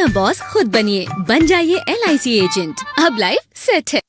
अपना बॉस खुद बनिए, बन जाइए LIC एजेंट। अब लाइफ सेट है।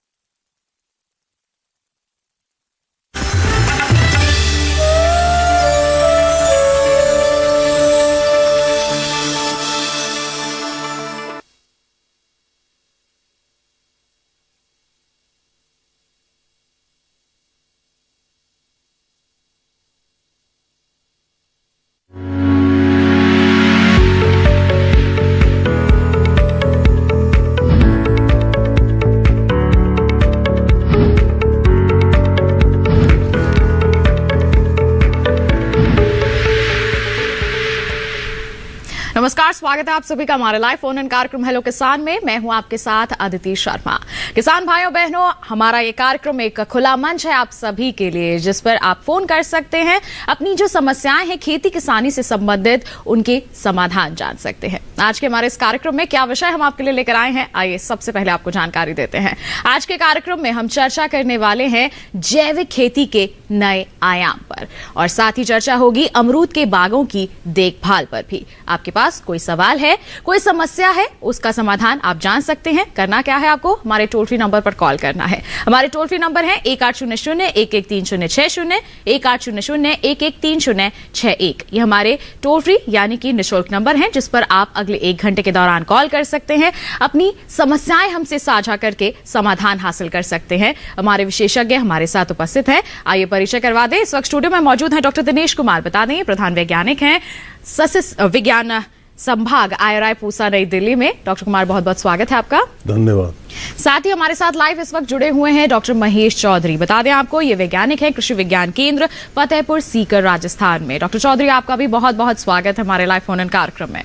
नमस्कार, स्वागत है आप सभी का हमारे लाइव फोन इन कार्यक्रम हेलो किसान में। मैं हूं आपके साथ अदिति शर्मा। किसान भाइयों बहनों, हमारा ये कार्यक्रम एक खुला मंच है आप सभी के लिए, जिस पर आप फोन कर सकते हैं, अपनी जो समस्याएं हैं खेती किसानी से संबंधित उनके समाधान जान सकते हैं। आज के हमारे इस कार्यक्रम में क्या विषय हम आपके लिए लेकर आए हैं, आइए सबसे पहले आपको जानकारी देते हैं। आज के कार्यक्रम में हम चर्चा करने वाले हैं जैविक खेती के नए आयाम पर, और साथ ही चर्चा होगी अमरूद के बागों की देखभाल पर भी। आपके पास कोई सवाल है, कोई समस्या है, उसका समाधान आप जान सकते हैं। करना क्या है, आपको हमारे टोल फ्री नंबर पर कॉल करना है। हमारे टोल फ्री नंबर है 1800-113060, 1800-113061। ये हमारे टोल फ्री यानी कि निःशुल्क नंबर है, जिस पर आप अगले 1 घंटे के दौरान कॉल कर सकते हैं, अपनी समस्याएं हमसे साझा करके समाधान हासिल कर सकते हैं। हमारे विशेषज्ञ हमारे साथ उपस्थित हैं, आइए परिचय करवा दें। इस वक्त स्टूडियो में मौजूद हैं डॉक्टर दिनेश कुमार, बता दें प्रधान वैज्ञानिक हैं सस्य विज्ञान संभाग IRI पूसा नई दिल्ली में। डॉक्टर कुमार, बहुत बहुत स्वागत है आपका। धन्यवाद। साथ ही हमारे साथ लाइव इस वक्त जुड़े हुए हैं डॉक्टर महेश चौधरी, बता दें आपको ये वैज्ञानिक है कृषि विज्ञान केंद्र फतेहपुर सीकर राजस्थान में। डॉक्टर चौधरी, आपका भी बहुत बहुत स्वागत है हमारे लाइव फोन इन कार्यक्रम में।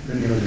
धन्यवाद।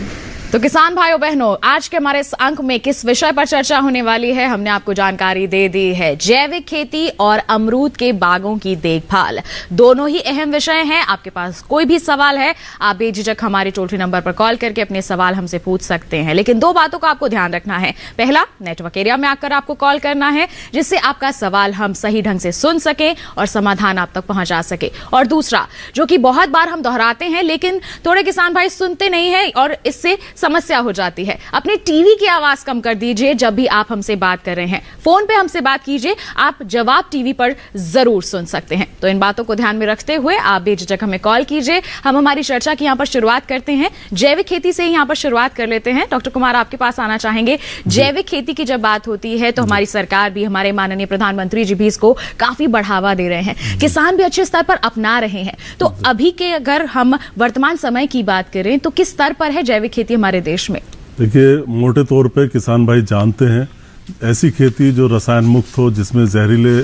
तो किसान भाइयों बहनों, आज के हमारे इस अंक में किस विषय पर चर्चा होने वाली है, हमने आपको जानकारी दे दी है। जैविक खेती और अमरूद के बागों की देखभाल, दोनों ही अहम विषय हैं। आपके पास कोई भी सवाल है, आप बेझिझक हमारे टोल फ्री नंबर पर कॉल करके अपने सवाल हमसे पूछ सकते हैं। लेकिन 2 बातों का आपको ध्यान रखना है। पहला, नेटवर्क एरिया में आकर आपको कॉल करना है, जिससे आपका सवाल हम सही ढंग से सुन सके और समाधान आप तक पहुंचा सके। और दूसरा, जो कि बहुत बार हम दोहराते हैं लेकिन थोड़े किसान भाई सुनते नहीं है और इससे समस्या हो जाती है, अपने टीवी की आवाज कम कर दीजिए जब भी आप हमसे बात कर रहे हैं। फोन पे हमसे बात कीजिए, आप जवाब टीवी पर जरूर सुन सकते हैं। तो इन बातों को ध्यान में रखते हुए आप बेझिझक हमें कॉल कीजिए। हम हमारी चर्चा की यहाँ पर शुरुआत करते हैं, जैविक खेती से ही यहाँ पर शुरुआत कर लेते हैं। डॉक्टर कुमार, आपके पास आना चाहेंगे। जैविक खेती की जब बात होती है तो हमारी सरकार भी, हमारे माननीय प्रधानमंत्री जी भी इसको काफी बढ़ावा दे रहे हैं, किसान भी अच्छे स्तर पर अपना रहे हैं। तो अभी के अगर हम वर्तमान समय की बात करें तो किस स्तर पर है जैविक खेती हमारे देश में? देखिए, मोटे तौर पे किसान भाई जानते हैं ऐसी खेती जो रसायन मुक्त हो, जिसमें जहरीले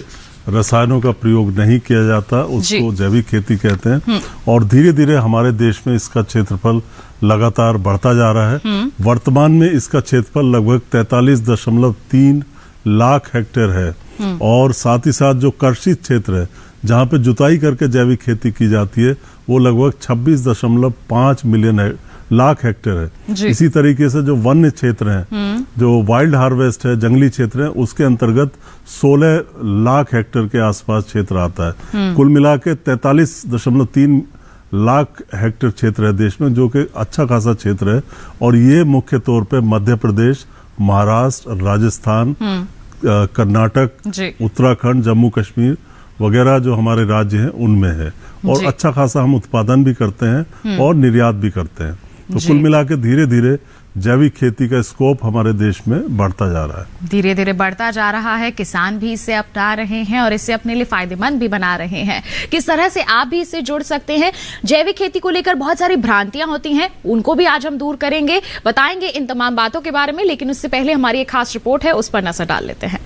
रसायनों का प्रयोग नहीं किया जाता, उसको जैविक खेती कहते हैं। और धीरे धीरे हमारे देश में इसका क्षेत्रफल लगातार बढ़ता जा रहा है। वर्तमान में इसका क्षेत्रफल लगभग 43.3 लाख हेक्टेयर है। और साथ ही साथ जो कर्षित क्षेत्र है, जहाँ पे जुताई करके जैविक खेती की जाती है, वो लगभग 26.5 मिलियन लाख हेक्टेयर है। इसी तरीके से जो वन्य क्षेत्र हैं, जो वाइल्ड हार्वेस्ट है, जंगली क्षेत्र है, उसके अंतर्गत 16 लाख हेक्टेयर के आसपास क्षेत्र आता है। कुल मिला के 43.3 लाख हेक्टेयर क्षेत्र है देश में, जो कि अच्छा खासा क्षेत्र है। और ये मुख्य तौर पे मध्य प्रदेश, महाराष्ट्र, राजस्थान, कर्नाटक, उत्तराखंड, जम्मू कश्मीर वगैरह जो हमारे राज्य हैं उनमें है। और अच्छा खासा हम उत्पादन भी करते हैं और निर्यात भी करते हैं। तो कुल मिला के धीरे धीरे जैविक खेती का स्कोप हमारे देश में बढ़ता जा रहा है, धीरे धीरे बढ़ता जा रहा है। किसान भी इसे अपना रहे हैं और इसे अपने लिए फायदेमंद भी बना रहे हैं। किस तरह से आप भी इससे जुड़ सकते हैं? जैविक खेती को लेकर बहुत सारी भ्रांतियां होती हैं, उनको भी आज हम दूर करेंगे, बताएंगे इन तमाम बातों के बारे में। लेकिन उससे पहले हमारी एक खास रिपोर्ट है, उस पर नजर डाल लेते हैं।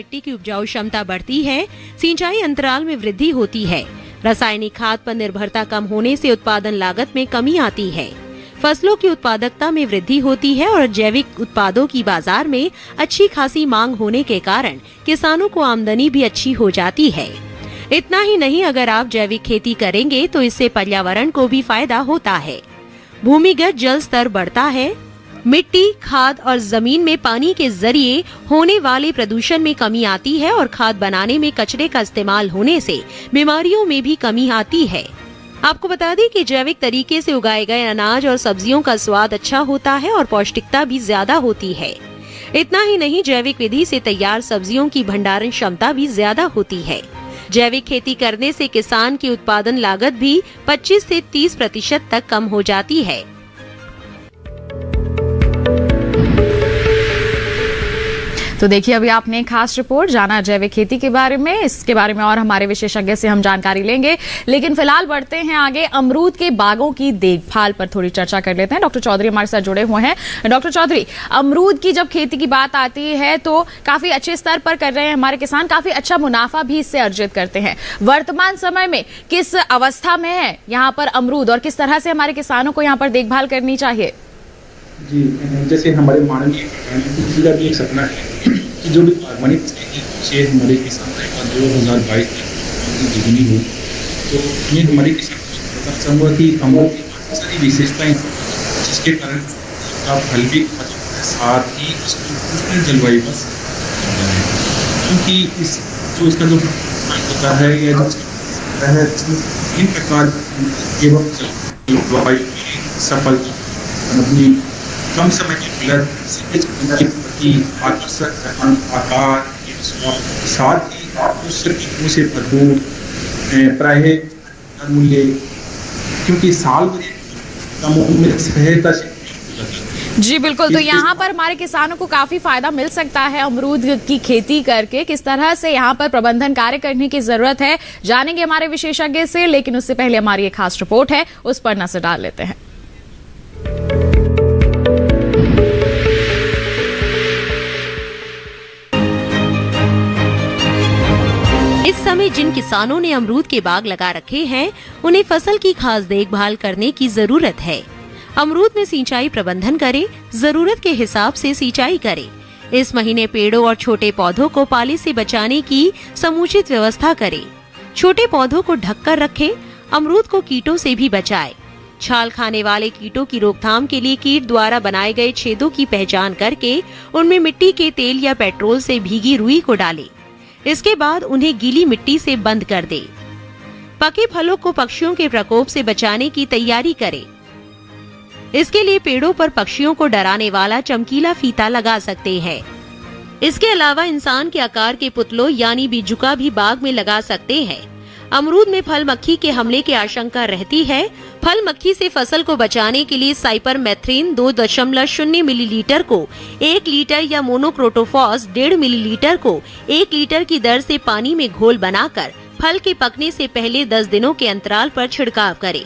मिट्टी की उपजाऊ क्षमता बढ़ती है, सिंचाई अंतराल में वृद्धि होती है। रासायनिक खाद पर निर्भरता कम होने से उत्पादन लागत में कमी आती है। फसलों की उत्पादकता में वृद्धि होती है और जैविक उत्पादों की बाजार में अच्छी खासी मांग होने के कारण किसानों को आमदनी भी अच्छी हो जाती है। इतना ही नहीं, अगर आप जैविक खेती करेंगे तो इससे पर्यावरण को भी फायदा होता है। भूमिगत जल स्तर बढ़ता है, मिट्टी, खाद और जमीन में पानी के जरिए होने वाले प्रदूषण में कमी आती है और खाद बनाने में कचरे का इस्तेमाल होने से बीमारियों में भी कमी आती है। आपको बता दें कि जैविक तरीके से उगाए गए अनाज और सब्जियों का स्वाद अच्छा होता है और पौष्टिकता भी ज्यादा होती है। इतना ही नहीं, जैविक विधि से तैयार सब्जियों की भंडारण क्षमता भी ज्यादा होती है। जैविक खेती करने से किसान की उत्पादन लागत भी 25 से 30% तक कम हो जाती है। तो देखिए, अभी आपने एक खास रिपोर्ट जाना जैविक खेती के बारे में। इसके बारे में और हमारे विशेषज्ञ से हम जानकारी लेंगे, लेकिन फिलहाल बढ़ते हैं आगे। अमरूद के बागों की देखभाल पर थोड़ी चर्चा कर लेते हैं। डॉक्टर चौधरी हमारे साथ जुड़े हुए हैं। डॉक्टर चौधरी, अमरूद की जब खेती की बात आती है तो काफी अच्छे स्तर पर कर रहे हैं हमारे किसान, काफी अच्छा मुनाफा भी इससे अर्जित करते हैं। वर्तमान समय में किस अवस्था में है यहाँ पर अमरूद और किस तरह से हमारे किसानों को यहाँ पर देखभाल करनी चाहिए? जी, जैसे हमारे माननीय प्रधानमंत्री का भी एक सपना है कि जो भी बागवानी से हमारे किसान का 2022 की जीवनी हो, तो ये हमारे किसान को पता चला कि अमरूद की सारी विशेषताएं जिसके कारण का फल भी साथ ही उसकी जलवायु का क्योंकि इस जो इसका जो होता है या जो इन प्रकार एवं जलवायु सफल अपनी कम समय के प्रति आकर्षक आकार साथ ही से भरपूर प्राय मूल्य, क्योंकि साल कम उम्र सहजता से। जी बिल्कुल, तो यहाँ पर हमारे किसानों को काफी फायदा मिल सकता है अमरूद की खेती करके। किस तरह से यहाँ पर प्रबंधन कार्य करने की जरूरत है जानेंगे हमारे विशेषज्ञ से, लेकिन उससे पहले हमारी एक खास रिपोर्ट है, उस पर नजर डाल लेते हैं। इस समय जिन किसानों ने अमरूद के बाग लगा रखे हैं, उन्हें फसल की खास देखभाल करने की जरूरत है। अमरूद में सिंचाई प्रबंधन करें, जरूरत के हिसाब से सिंचाई करें। इस महीने पेड़ों और छोटे पौधों को पाले से बचाने की समुचित व्यवस्था करें। छोटे पौधों को ढककर रखें। अमरूद को कीटों से भी बचाएं। छाल खाने वाले कीटों की रोकथाम के लिए कीट द्वारा बनाए गए छेदों की पहचान करके उनमें मिट्टी के तेल या पेट्रोल से भीगी रुई को डालें। इसके बाद उन्हें गीली मिट्टी से बंद कर दें। पके फलों को पक्षियों के प्रकोप से बचाने की तैयारी करें। इसके लिए पेड़ों पर पक्षियों को डराने वाला चमकीला फीता लगा सकते हैं। इसके अलावा इंसान के आकार के पुतलों यानी बिजुका भी बाग में लगा सकते हैं। अमरूद में फल मक्खी के हमले की आशंका रहती है। फल मक्खी से फसल को बचाने के लिए साइपरमेथ्रिन 2.0 मिलीलीटर को 1 लीटर या मोनोक्रोटोफॉस 1.5 मिलीलीटर को 1 लीटर की दर से पानी में घोल बनाकर फल के पकने से पहले 10 दिनों के अंतराल पर छिड़काव करें।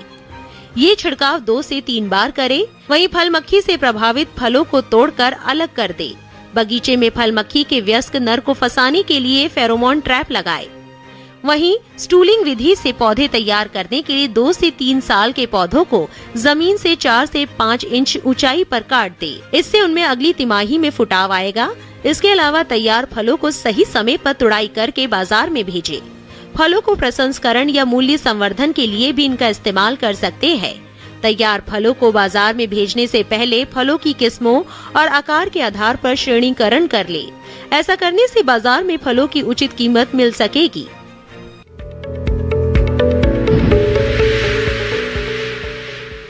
ये छिड़काव 2 से 3 बार करें। वहीं फल मक्खी से प्रभावित फलों को तोड़कर अलग कर दें। बगीचे में फल मक्खी के वयस्क नर को फंसाने के लिए फेरोमोन ट्रैप लगाएं। वहीं स्टूलिंग विधि से पौधे तैयार करने के लिए 2 से 3 साल के पौधों को जमीन से 4 से 5 इंच ऊंचाई पर काट दे। इससे उनमें अगली तिमाही में फुटाव आएगा। इसके अलावा तैयार फलों को सही समय पर तुड़ाई करके बाजार में भेजें। फलों को प्रसंस्करण या मूल्य संवर्धन के लिए भी इनका इस्तेमाल कर सकते हैं। तैयार फलों को बाजार में भेजने से पहले फलों की किस्मों और आकार के आधार पर श्रेणीकरण कर ले। ऐसा करने से बाजार में फलों की उचित कीमत मिल सकेगी।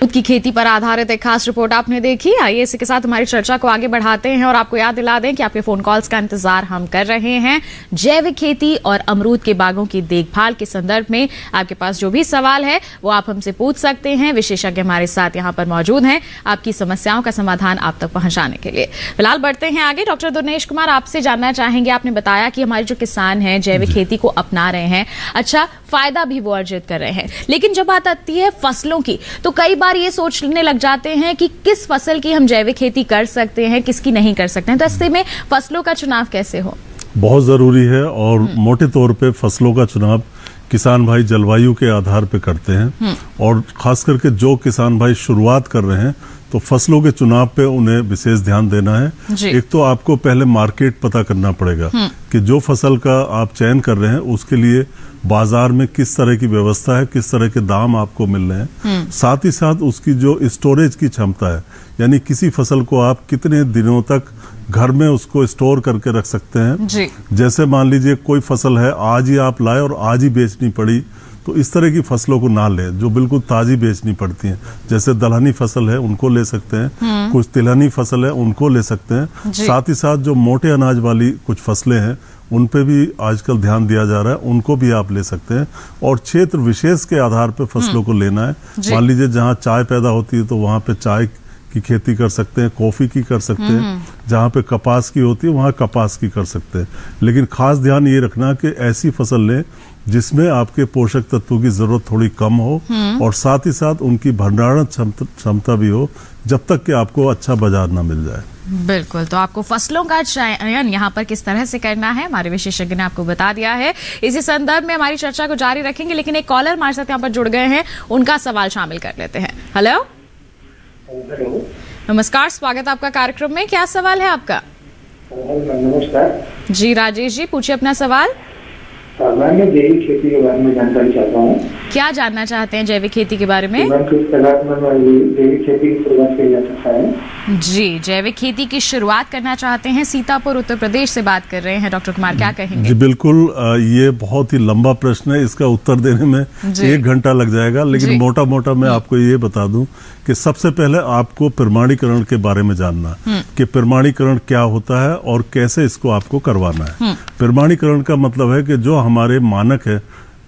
की खेती पर आधारित एक खास रिपोर्ट आपने देखी। आइए इसी के साथ हमारी चर्चा को आगे बढ़ाते हैं और आपको याद दिला दें कि आपके फोन कॉल्स का इंतजार हम कर रहे हैं। जैविक खेती और अमरूद के बागों की देखभाल के संदर्भ में आपके पास जो भी सवाल है वो आप हमसे पूछ सकते हैं। विशेषज्ञ हमारे साथ यहाँ पर मौजूद हैं आपकी समस्याओं का समाधान आप तक पहुंचाने के लिए। फिलहाल बढ़ते हैं आगे। डॉक्टर दिनेश कुमार, आपसे जानना चाहेंगे, आपने बताया कि हमारे जो किसान हैं जैविक खेती को अपना रहे हैं, अच्छा फायदा भी वो अर्जित कर रहे हैं, लेकिन जब बात आती है फसलों की तो कई बार ये सोचने लग जाते हैं कि किस फसल की हम जैविक खेती कर सकते हैं, किसकी नहीं कर सकते हैं। तो ऐसे में फसलों का चुनाव कैसे हो? बहुत ज़रूरी है। और मोटे तौर पे फसलों का चुनाव किसान भाई जलवायु के आधार पे करते हैं, और खास करके जो किसान भाई शुरुआत कर रहे हैं तो फसलों के चुनाव पे उन्हें विशेष ध्यान देना है। एक तो आपको पहले मार्केट पता करना पड़ेगा कि जो फसल का आप चयन कर रहे हैं उसके लिए बाजार में किस तरह की व्यवस्था है, किस तरह के दाम आपको मिल रहे हैं। साथ ही साथ उसकी जो स्टोरेज की क्षमता है, यानी किसी फसल को आप कितने दिनों तक घर में उसको स्टोर करके रख सकते हैं। जैसे मान लीजिए कोई फसल है, आज ही आप लाए और आज ही बेचनी पड़ी, तो इस तरह की फसलों को ना लें जो बिल्कुल ताजी बेचनी पड़ती हैं। जैसे दलहनी फसल है उनको ले सकते हैं, कुछ तिलहनी फसल है उनको ले सकते हैं। साथ ही साथ जो मोटे अनाज वाली कुछ फसलें हैं उन पे भी आजकल ध्यान दिया जा रहा है, उनको भी आप ले सकते हैं। और क्षेत्र विशेष के आधार पर फसलों को लेना है। मान लीजिए जहाँ चाय पैदा होती है तो वहाँ पे चाय की खेती कर सकते हैं, कॉफी की कर सकते हैं। जहाँ पे कपास की होती है वहाँ कपास की कर सकते हैं। लेकिन खास ध्यान ये रखना कि ऐसी फसल लें जिसमें आपके पोषक तत्वों की जरूरत थोड़ी कम हो और साथ ही साथ उनकी भंडारण क्षमता भी हो, जब तक कि आपको अच्छा बाजार ना मिल जाए। बिल्कुल, तो आपको फसलों का चयन यहाँ पर किस तरह से करना है हमारे विशेषज्ञ ने आपको बता दिया है। इसी संदर्भ में हमारी चर्चा को जारी रखेंगे, लेकिन एक कॉलर हमारे साथ यहाँ पर जुड़ गए हैं, उनका सवाल शामिल कर लेते हैं। हेलो, नमस्कार, स्वागत आपका कार्यक्रम में। क्या सवाल है आपका? नमस्कार जी राजेश जी, पूछिए अपना सवाल। मैं जैविक खेती के बारे में जानकारी चाहता हूँ। क्या जानना चाहते हैं जैविक खेती के बारे में? किस तरह जैविक खेती की शुरुआत की जा सकता है? जी, जैविक खेती की शुरुआत करना चाहते हैं, सीतापुर उत्तर प्रदेश से बात कर रहे हैं। डॉक्टर कुमार क्या कहेंगे? जी बिल्कुल, ये बहुत ही लंबा प्रश्न है, इसका उत्तर देने में 1 घंटा लग जाएगा। लेकिन मोटा मोटा मैं आपको ये बता दूं कि सबसे पहले आपको प्रमाणीकरण के बारे में जानना कि प्रमाणीकरण क्या होता है और कैसे इसको आपको करवाना है। प्रमाणीकरण का मतलब है कि जो हमारे मानक है,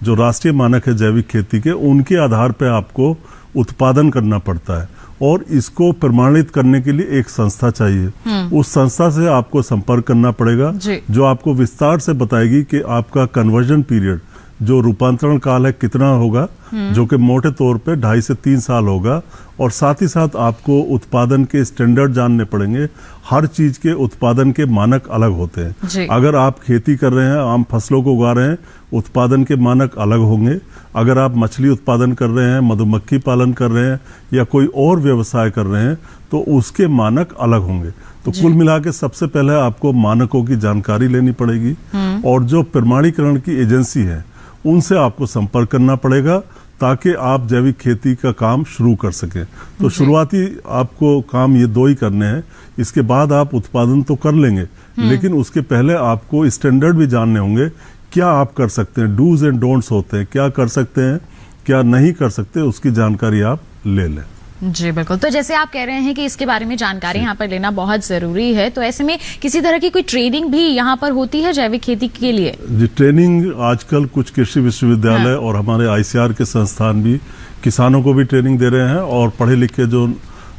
जो राष्ट्रीय मानक है जैविक खेती के, उनके आधार पर आपको उत्पादन करना पड़ता है और इसको प्रमाणित करने के लिए एक संस्था चाहिए। उस संस्था से आपको संपर्क करना पड़ेगा जो आपको विस्तार से बताएगी कि आपका कन्वर्जन पीरियड, जो रूपांतरण काल है, कितना होगा, जो कि मोटे तौर पे 2.5 से 3 साल होगा। और साथ ही साथ आपको उत्पादन के स्टैंडर्ड जानने पड़ेंगे। हर चीज के उत्पादन के मानक अलग होते हैं। अगर आप खेती कर रहे हैं, आम फसलों को उगा रहे हैं, उत्पादन के मानक अलग होंगे। अगर आप मछली उत्पादन कर रहे हैं, मधुमक्खी पालन कर रहे हैं या कोई और व्यवसाय कर रहे हैं तो उसके मानक अलग होंगे। तो कुल मिला के सबसे पहले आपको मानकों की जानकारी लेनी पड़ेगी और जो प्रमाणीकरण की एजेंसी है उनसे आपको संपर्क करना पड़ेगा ताकि आप जैविक खेती का काम शुरू कर सकें। तो शुरुआती आपको काम ये 2 ही करने हैं। इसके बाद आप उत्पादन तो कर लेंगे, लेकिन उसके पहले आपको स्टैंडर्ड भी जानने होंगे। क्या आप कर सकते हैं, डूज एंड डोंट्स होते हैं, क्या कर सकते हैं, क्या नहीं कर सकते, उसकी जानकारी आप ले लें। जी बिल्कुल, तो जैसे आप कह रहे हैं कि इसके बारे में जानकारी यहाँ पर लेना बहुत जरूरी है, तो ऐसे में किसी तरह की कोई ट्रेनिंग भी यहाँ पर होती है जैविक खेती के लिए? जी, ट्रेनिंग आजकल कुछ कृषि विश्वविद्यालय और हमारे ICAR के संस्थान भी किसानों को भी ट्रेनिंग दे रहे हैं और पढ़े लिखे जो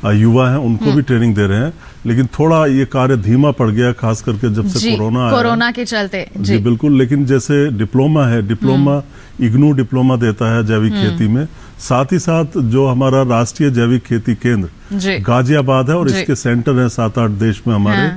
युवा हैं उनको भी ट्रेनिंग दे रहे हैं। लेकिन थोड़ा ये कार्य धीमा पड़ गया, खास करके जब से कोरोना के चलते। जी बिल्कुल, लेकिन जैसे डिप्लोमा है, डिप्लोमा इग्नू डिप्लोमा देता है जैविक खेती में। साथ ही साथ जो हमारा राष्ट्रीय जैविक खेती केंद्र गाजियाबाद है और इसके सेंटर है 7-8 देश में हमारे,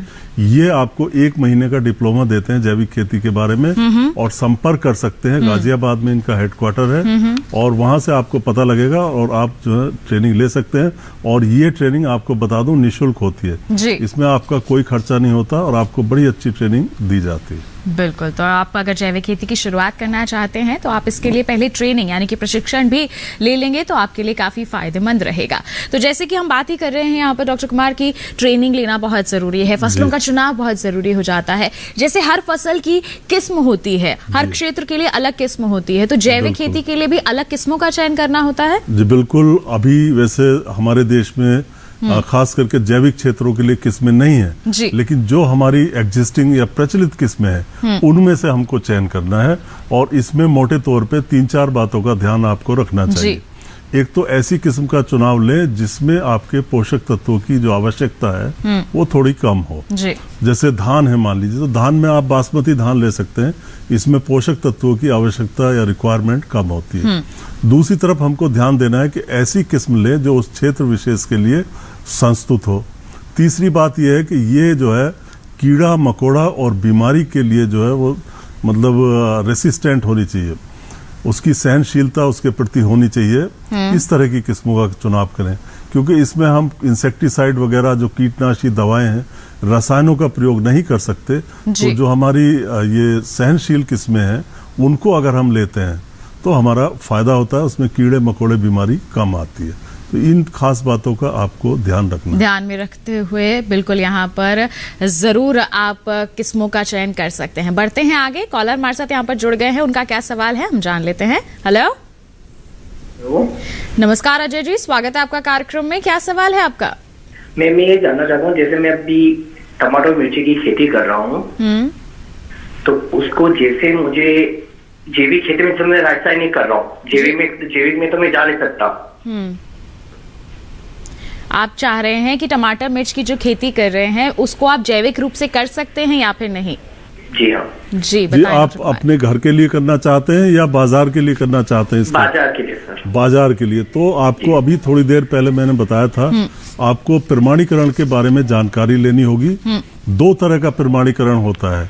ये आपको 1 महीने का डिप्लोमा देते हैं जैविक खेती के बारे में और संपर्क कर सकते हैं। गाजियाबाद में इनका हेडक्वार्टर है और वहां से आपको पता लगेगा और आप जो है ट्रेनिंग ले सकते हैं। और ये ट्रेनिंग आपको बता दूं निःशुल्क होती है, इसमें आपका कोई खर्चा नहीं होता और आपको बड़ी अच्छी ट्रेनिंग दी जाती है। बिल्कुल, तो आप अगर जैविक खेती की शुरुआत करना चाहते हैं तो आप इसके लिए पहले ट्रेनिंग यानी कि प्रशिक्षण भी ले लेंगे तो आपके लिए काफी फायदेमंद रहेगा। तो जैसे कि हम बात ही कर रहे हैं यहाँ पर डॉक्टर कुमार की, ट्रेनिंग लेना बहुत जरूरी है, फसलों का चुनाव बहुत जरूरी हो जाता है। जैसे हर फसल की किस्म होती है, हर क्षेत्र के लिए अलग किस्म होती है, तो जैविक खेती के लिए भी अलग किस्मों का चयन करना होता है? जी बिल्कुल, अभी वैसे हमारे देश में खास करके जैविक क्षेत्रों के लिए किस्में नहीं है, लेकिन जो हमारी एग्जिस्टिंग या प्रचलित किस्में हैं उनमें से हमको चयन करना है। और इसमें मोटे तौर पे 3-4 बातों का ध्यान आपको रखना चाहिए। एक तो ऐसी किस्म का चुनाव लें जिसमें आपके पोषक तत्वों की जो आवश्यकता है वो थोड़ी कम हो। जैसे धान है मान लीजिए, तो धान में आप बासमती धान ले सकते हैं, इसमें पोषक तत्वों की आवश्यकता या रिक्वायरमेंट कम होती है। दूसरी तरफ हमको ध्यान देना है कि ऐसी किस्म लें जो उस क्षेत्र विशेष के लिए संस्तुत हो। तीसरी बात यह है कि ये जो है कीड़ा मकोड़ा और बीमारी के लिए जो है वो मतलब रेसिस्टेंट होनी चाहिए, उसकी सहनशीलता उसके प्रति होनी चाहिए। इस तरह की किस्मों का चुनाव करें, क्योंकि इसमें हम इंसेक्टिसाइड वगैरह जो कीटनाशी दवाएं हैं, रसायनों का प्रयोग नहीं कर सकते। तो जो हमारी ये सहनशील किस्में हैं उनको अगर हम लेते हैं तो हमारा फायदा होता है, उसमें कीड़े मकोड़े बीमारी कम आती है। तो इन खास बातों का आपको ध्यान में रखते हुए बिल्कुल यहाँ पर जरूर आप किस्मों का चयन कर सकते हैं। बढ़ते हैं आगे, कॉलर हमारे साथ यहाँ पर जुड़ गए हैं, उनका क्या सवाल है हम जान लेते हैं। हेलो, नमस्कार अजय जी, स्वागत है आपका कार्यक्रम में। क्या सवाल है आपका? मैं ये जानना चाहता हूँ, जैसे मैं अभी टमाटो मिर्ची की खेती कर रहा हूँ, तो उसको जैसे मुझे जैविक खेती में, तो मैं रासायनिक कर रहा हूँ, जैविक में तो मैं जा नहीं सकता। आप चाह रहे हैं कि टमाटर मिर्च की जो खेती कर रहे हैं उसको आप जैविक रूप से कर सकते हैं या फिर नहीं? जी हाँ। जी बताएं। आप अपने घर के लिए करना चाहते हैं या बाजार के लिए करना चाहते हैं? बाजार के लिए सर। बाजार के लिए। तो आपको अभी थोड़ी देर पहले मैंने बताया था, आपको प्रमाणीकरण के बारे में जानकारी लेनी होगी। 2 तरह का प्रमाणीकरण होता है।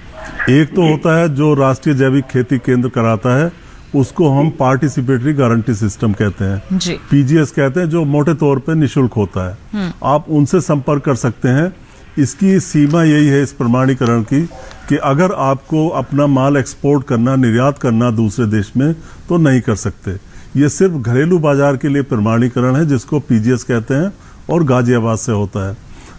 एक तो होता है जो राष्ट्रीय जैविक खेती केंद्र कराता है, उसको हम पार्टिसिपेटरी गारंटी सिस्टम कहते हैं, पीजीएस कहते हैं, जो मोटे तौर पे निशुल्क होता है। आप उनसे संपर्क कर सकते हैं। इसकी सीमा यही है इस प्रमाणीकरण की कि अगर आपको अपना माल एक्सपोर्ट करना, निर्यात करना दूसरे देश में, तो नहीं कर सकते। ये सिर्फ घरेलू बाजार के लिए प्रमाणीकरण है, जिसको पीजीएस कहते हैं और गाजियाबाद से होता है।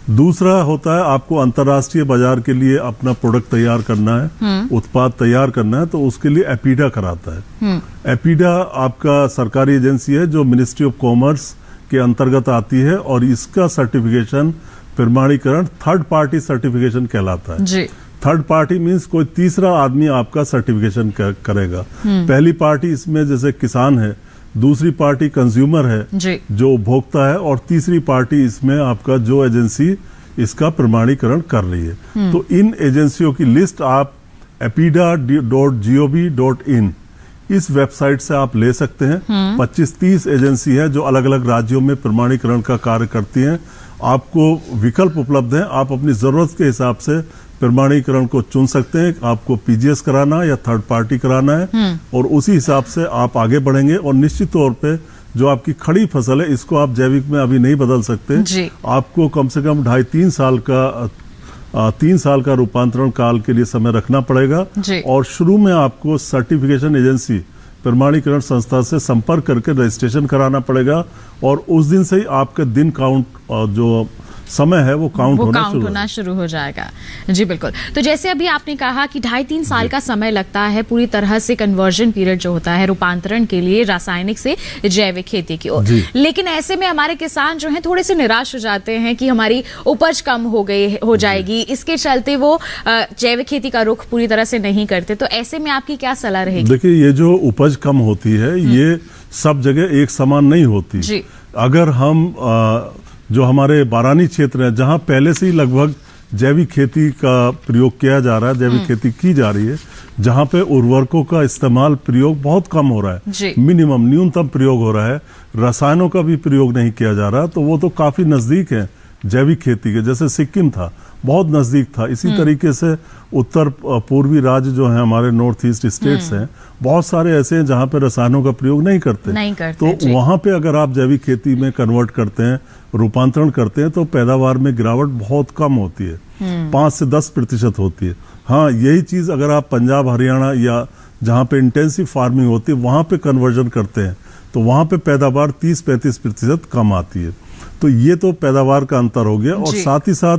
दूसरा होता है आपको अंतर्राष्ट्रीय बाजार के लिए अपना प्रोडक्ट तैयार करना है, उत्पाद तैयार करना है, तो उसके लिए एपीडा कराता है। एपीडा आपका सरकारी एजेंसी है जो मिनिस्ट्री ऑफ कॉमर्स के अंतर्गत आती है, और इसका सर्टिफिकेशन प्रमाणीकरण थर्ड पार्टी सर्टिफिकेशन कहलाता है। जी। थर्ड पार्टी मीन्स कोई तीसरा आदमी आपका सर्टिफिकेशन करेगा। पहली पार्टी इसमें जैसे किसान है, दूसरी पार्टी कंज्यूमर है जो उपभोक्ता है, और तीसरी पार्टी इसमें आपका जो एजेंसी इसका प्रमाणीकरण कर रही है। तो इन एजेंसियों की लिस्ट आप apida.gov.in इस वेबसाइट से आप ले सकते हैं। 25-30 एजेंसी है जो अलग अलग राज्यों में प्रमाणीकरण का कार्य करती हैं। आपको विकल्प उपलब्ध हैं, आप अपनी जरूरत के हिसाब से प्रमाणीकरण को चुन सकते हैं। आपको पीजीएस कराना है या थर्ड पार्टी कराना है, और उसी हिसाब से आप आगे बढ़ेंगे। और निश्चित तौर पे जो आपकी खड़ी फसल है, इसको आप जैविक में अभी नहीं बदल सकते। आपको कम से कम 2.5-3 साल का रूपांतरण काल के लिए समय रखना पड़ेगा। और शुरू में आपको सर्टिफिकेशन एजेंसी, प्रमाणीकरण संस्था से संपर्क करके रजिस्ट्रेशन कराना पड़ेगा, और उस दिन से ही आपका दिन काउंट, जो समय है वो काउंट होना शुरू हो जाएगा। जी बिल्कुल। तो जैसे अभी आपने कहा कि 2.5-3 साल का समय लगता है पूरी तरह से कन्वर्जन पीरियड जो होता है रूपांतरण के लिए रासायनिक से जैविक खेती की ओर, लेकिन ऐसे में हमारे किसान जो हैं थोड़े से निराश हो जाते हैं कि हमारी उपज कम हो जाएगी, इसके चलते वो जैविक खेती का रुख पूरी तरह से नहीं करते। तो ऐसे में आपकी क्या सलाह रहेगी? देखिए, ये जो उपज कम होती है ये सब जगह एक समान नहीं होती। अगर हम जो हमारे बारानी क्षेत्र है, जहां पहले से ही लगभग जैविक खेती का प्रयोग किया जा रहा है, जैविक खेती की जा रही है, जहां पे उर्वरकों का इस्तेमाल प्रयोग बहुत कम हो रहा है, न्यूनतम प्रयोग हो रहा है, रसायनों का भी प्रयोग नहीं किया जा रहा, तो वो तो काफी नजदीक है जैविक खेती के। जैसे सिक्किम था, बहुत नजदीक था। इसी तरीके से उत्तर पूर्वी राज्य जो है हमारे नॉर्थ ईस्ट स्टेट्स हैं, बहुत सारे ऐसे हैं जहां पे रसायनों का प्रयोग नहीं करते। तो वहां पे अगर आप जैविक खेती में कन्वर्ट करते हैं, रूपांतरण करते हैं, तो पैदावार में गिरावट बहुत कम होती है, 5 से 10% होती है। हाँ, यही चीज अगर आप पंजाब, हरियाणा या जहां पे इंटेंसिव फार्मिंग होती है वहां पे कन्वर्जन करते हैं, तो वहां पे पैदावार 30-35% कम आती है। तो ये तो पैदावार का अंतर हो गया। और साथ ही साथ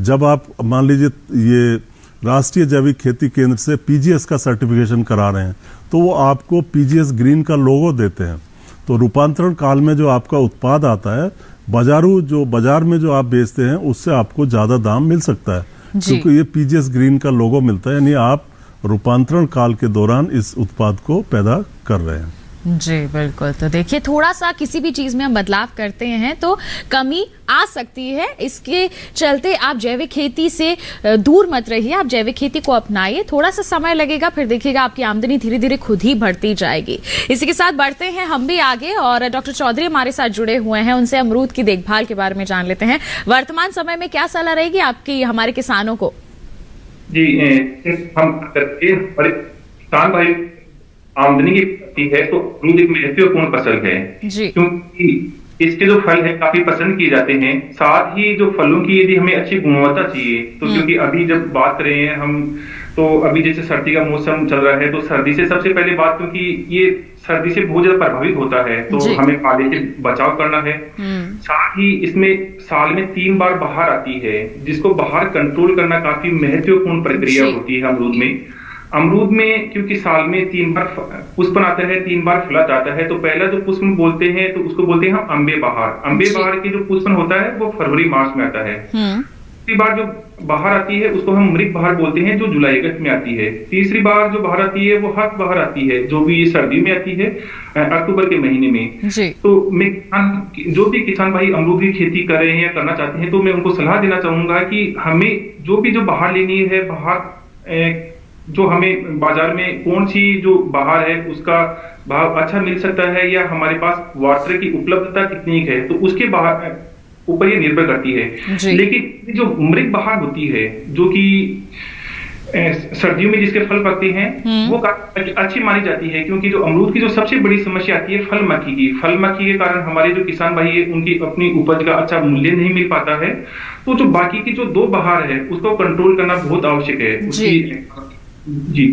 जब आप मान लीजिए ये राष्ट्रीय जैविक खेती केंद्र से पीजीएस का सर्टिफिकेशन करा रहे हैं, तो वो आपको पीजीएस ग्रीन का लोगो देते हैं। तो रूपांतरण काल में जो आपका उत्पाद आता है, बाजार में जो आप बेचते हैं, उससे आपको ज्यादा दाम मिल सकता है, क्योंकि ये पीजीएस ग्रीन का लोगो मिलता है, यानी आप रूपांतरण काल के दौरान इस उत्पाद को पैदा कर रहे हैं। जी बिल्कुल। तो देखिए, थोड़ा सा किसी भी चीज में हम बदलाव करते हैं तो कमी आ सकती है। इसके चलते आप जैविक खेती से दूर मत रहिए, आप जैविक खेती को अपनाइए। थोड़ा सा समय लगेगा, फिर देखिएगा आपकी आमदनी धीरे धीरे खुद ही बढ़ती जाएगी। इसी के साथ बढ़ते हैं हम भी आगे, और डॉक्टर चौधरी हमारे साथ जुड़े हुए हैं, उनसे अमरूद की देखभाल के बारे में जान लेते हैं। वर्तमान समय में क्या सलाह रहेगी आपकी हमारे किसानों को? जी, हम किसान भाई आमदनी की बात है तो अमरूद एक महत्वपूर्ण फसल है, क्योंकि इसके जो फल है काफी पसंद किए जाते हैं। साथ ही जो फलों की यदि हमें अच्छी गुणवत्ता चाहिए तो क्योंकि अभी जब बात कर रहे हैं हम, तो अभी जैसे सर्दी का मौसम चल रहा है तो सर्दी से सबसे पहले बात, क्योंकि ये सर्दी से बहुत ज्यादा प्रभावित होता है तो हमें पाले से बचाव करना है। साथ ही इसमें साल में 3 बार बहार आती है, जिसको बहार कंट्रोल करना काफी महत्वपूर्ण प्रक्रिया होती है अमरूद में। अमरूद में क्योंकि साल में 3 बार पुष्पन आता है, 3 बार फल आता है, तो पहला जो पुष्पन बोलते हैं तो उसको बोलते हैं हम अम्बे बहार। अम्बे बहार की जो पुष्पन होता है वो फरवरी मार्च में आता है। दूसरी बार जो बहार आती है उसको हम मृग बहार बोलते हैं, जो जुलाई अगस्त में आती है। तीसरी बार जो बहार आती है वो हर्ष बहार आती है, जो भी सर्दी में आती है अक्टूबर के महीने में। तो मैं जो भी किसान भाई अमरूद की खेती कर रहे हैं या करना चाहते हैं तो मैं उनको सलाह देना चाहूंगा कि हमें जो बहार लेनी है, बहार जो हमें बाजार में कौन सी जो बहार है उसका भाव अच्छा मिल सकता है या हमारे पास वाटर की उपलब्धता कितनी है, तो उसके ऊपर ये निर्भर करती है। लेकिन जो मृग बहार होती है, जो कि सर्दियों में जिसके फल पकते हैं, वो अच्छी मानी जाती है, क्योंकि जो अमरूद की जो सबसे बड़ी समस्या आती है फल मक्खी की। फल मक्खी के कारण हमारे जो किसान भाई है उनकी अपनी उपज का अच्छा मूल्य नहीं मिल पाता है। तो जो बाकी की जो 2 बहार है उसको कंट्रोल करना बहुत आवश्यक है। जी